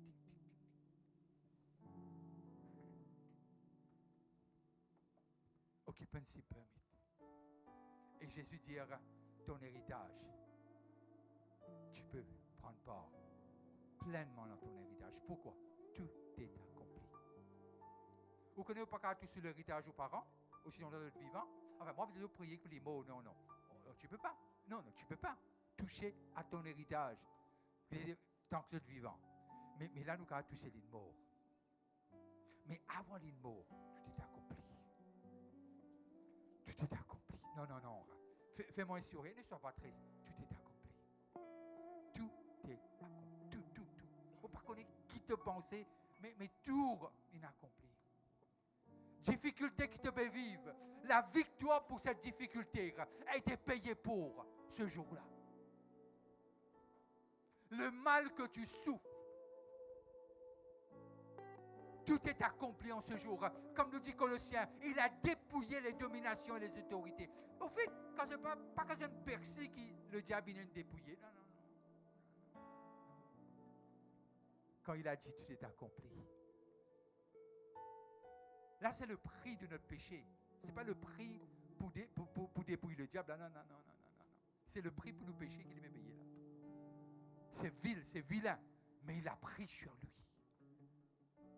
Occupancy permit. Et Jésus dira, ton héritage, tu peux prendre part pleinement dans ton héritage. Pourquoi? Tout est accompli. Vous connaissez pas qu'à tout sur l'héritage aux parents, aussi dans notre vivant? Enfin, moi, je vais prier pour les mots. Non. Tu peux pas. Non, tu peux pas toucher à ton héritage tant que tu es vivant. Mais là, nous avons touché les mots. Mais avant les mots, tout est accompli. Tout est accompli. Non. Fais-moi un sourire, ne sois pas triste. Tout est accompli. Tout est accompli. Tout. Il ne faut pas connaître qui te pensait, mais tout est accompli. Difficulté qui te fait vivre, la victoire pour cette difficulté a été payée pour ce jour-là. Le mal que tu souffres, tout est accompli en ce jour. Comme nous dit Colossiens, il a dépouillé les dominations et les autorités. Au fait, quand c'est pas quand c'est une persil qui le diable vient de dépouiller. Non. Quand il a dit tout est accompli. Là, c'est le prix de notre péché. Ce n'est pas le prix pour dépouiller le diable. Non. C'est le prix pour nos péchés qu'il devait payer là. C'est vil, c'est vilain. Mais il a pris sur lui.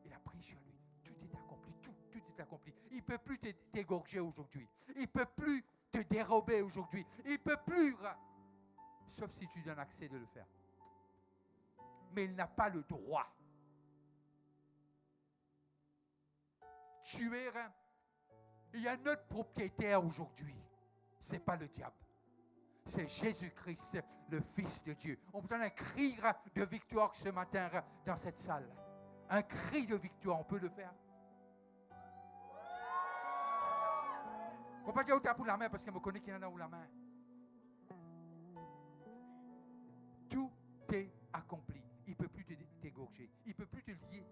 Il a pris sur lui. Tout est accompli. Tout est accompli. Il ne peut plus t'égorger aujourd'hui. Il ne peut plus te dérober aujourd'hui. Il ne peut plus. Sauf si tu donnes accès de le faire. Mais il n'a pas le droit. Tuer, il y a notre propriétaire aujourd'hui. Ce n'est pas le diable. C'est Jésus-Christ, le Fils de Dieu. On peut donner un cri de victoire ce matin dans cette salle. Un cri de victoire, on peut le faire. On ne peut pas dire où tu as pour la main parce qu'elle me connaît qu'il y en a où la main. Tout est accompli. Il ne peut plus t'égorger. Il ne peut plus te lier.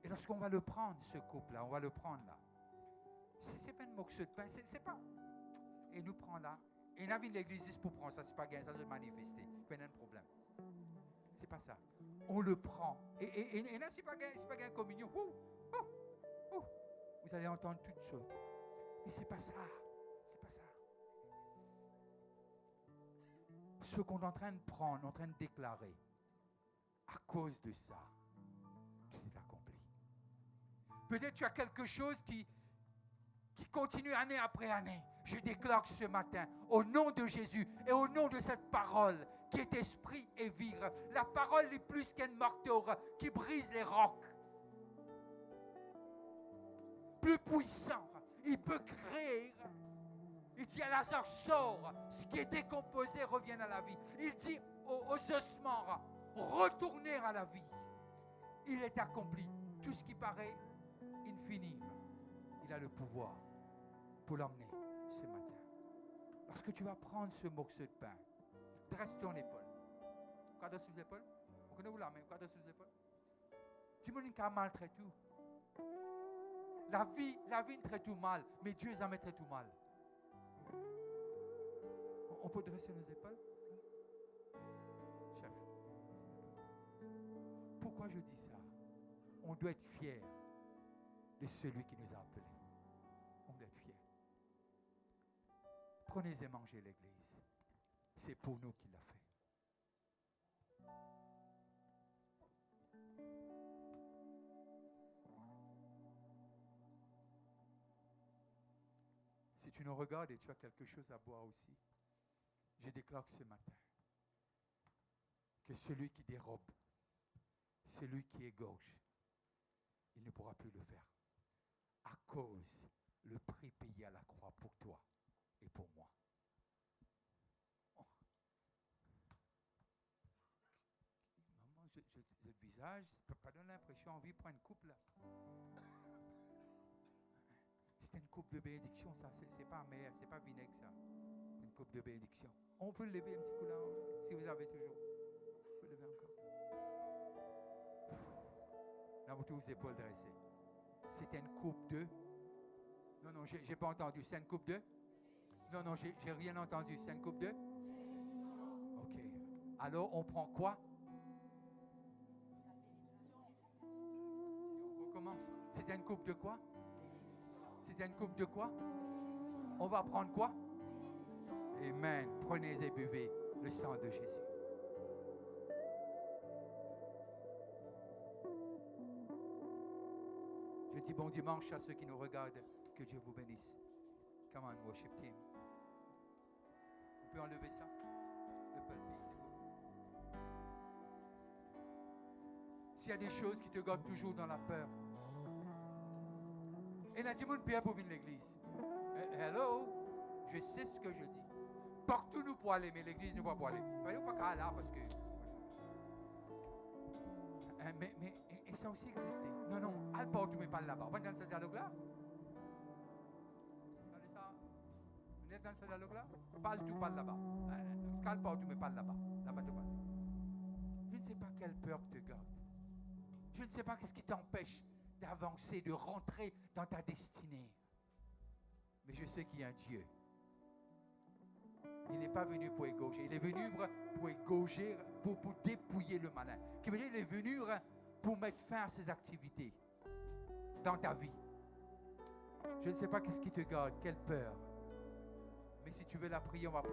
Et lorsqu'on va le prendre, ce couple-là, on va le prendre là. C'est pas une morceau de pain, c'est pas. Et nous prend là. Et il y a une l'église pour prendre ça, c'est pas gain, ça se manifester. Il y a un problème. C'est pas ça. On le prend. Et là, c'est pas gain communion. Vous allez entendre toutes choses. Mais c'est pas ça. C'est pas ça. Ce qu'on est en train de prendre, en train de déclarer, à cause de ça, tout est accompli. Peut-être tu as quelque chose qui continue année après année. Je déclare ce matin, au nom de Jésus et au nom de cette parole qui est esprit et vie, la parole est plus qu'un marteau qui brise les rocs. Plus puissant, il peut créer. Il dit à Lazare, sors, ce qui est décomposé revient à la vie. Il dit aux ossements, retournez à la vie. Il est accompli. Tout ce qui paraît infini, il a le pouvoir pour l'emmener ce matin. Lorsque tu vas prendre ce morceau de pain, dresse ton épaule. Regarde sous les épaules. Vous connaissez où la main? Regarde sous les épaules. Dis-moi qu'il a mal très tout. La vie ne traite tout mal, mais Dieu jamais traite tout mal. On peut dresser nos épaules? Chef. Pourquoi je dis ça? On doit être fier de celui qui nous a appelés. On doit être fier. Prenez et mangez l'église. C'est pour nous qu'il l'a fait. Si tu nous regardes et tu as quelque chose à boire aussi, je déclare ce matin que celui qui dérobe, celui qui égorge, il ne pourra plus le faire. À cause le prix payé à la croix pour toi et pour moi. Oh. Maman, le visage, ne peut pas donner l'impression envie de prendre une coupe là. C'est une coupe de bénédiction, ça. C'est pas amer, c'est pas vinaigre, ça. Une coupe de bénédiction. On peut le lever un petit coup là, si vous avez toujours. On peut le lever encore. Dans vos épaules dressées. C'était une coupe de... Non, j'ai pas entendu. C'est une coupe de... Non, j'ai rien entendu. C'est une coupe de... OK. Alors, on prend quoi? On recommence. C'était une coupe de quoi? C'était une coupe de quoi? On va prendre quoi? Amen. Prenez et buvez le sang de Jésus. Je dis bon dimanche à ceux qui nous regardent. Que Dieu vous bénisse. Come on, worship team. On peut enlever ça? Le pulpit, c'est bon. S'il y a des choses qui te gardent toujours dans la peur. Et la Dimon Pierre pour venir l'église. Hello? Je sais ce que je dis. Partout nous pouvons aller, mais l'église nous ne va pas aller. Voyons pas qu'à là parce que. Et ça aussi existé. Non, elle porte mais pas là-bas. On est dans ce dialogue-là? On est dans ce dialogue-là? Parle tout, parle là-bas. Calme porte mais parle là-bas. Là-bas, tu parles. Je ne sais pas quelle peur te garde. Je ne sais pas qu'est-ce qui t'empêche d'avancer, de rentrer dans ta destinée. Mais je sais qu'il y a un Dieu. Il n'est pas venu pour égauger. Il est venu pour égauger, pour dépouiller le malin. Qui veut dire qu'il est venu pour mettre fin à ses activités dans ta vie. Je ne sais pas qu'est-ce qui te garde, quelle peur. Mais si tu veux la prier, on va prier.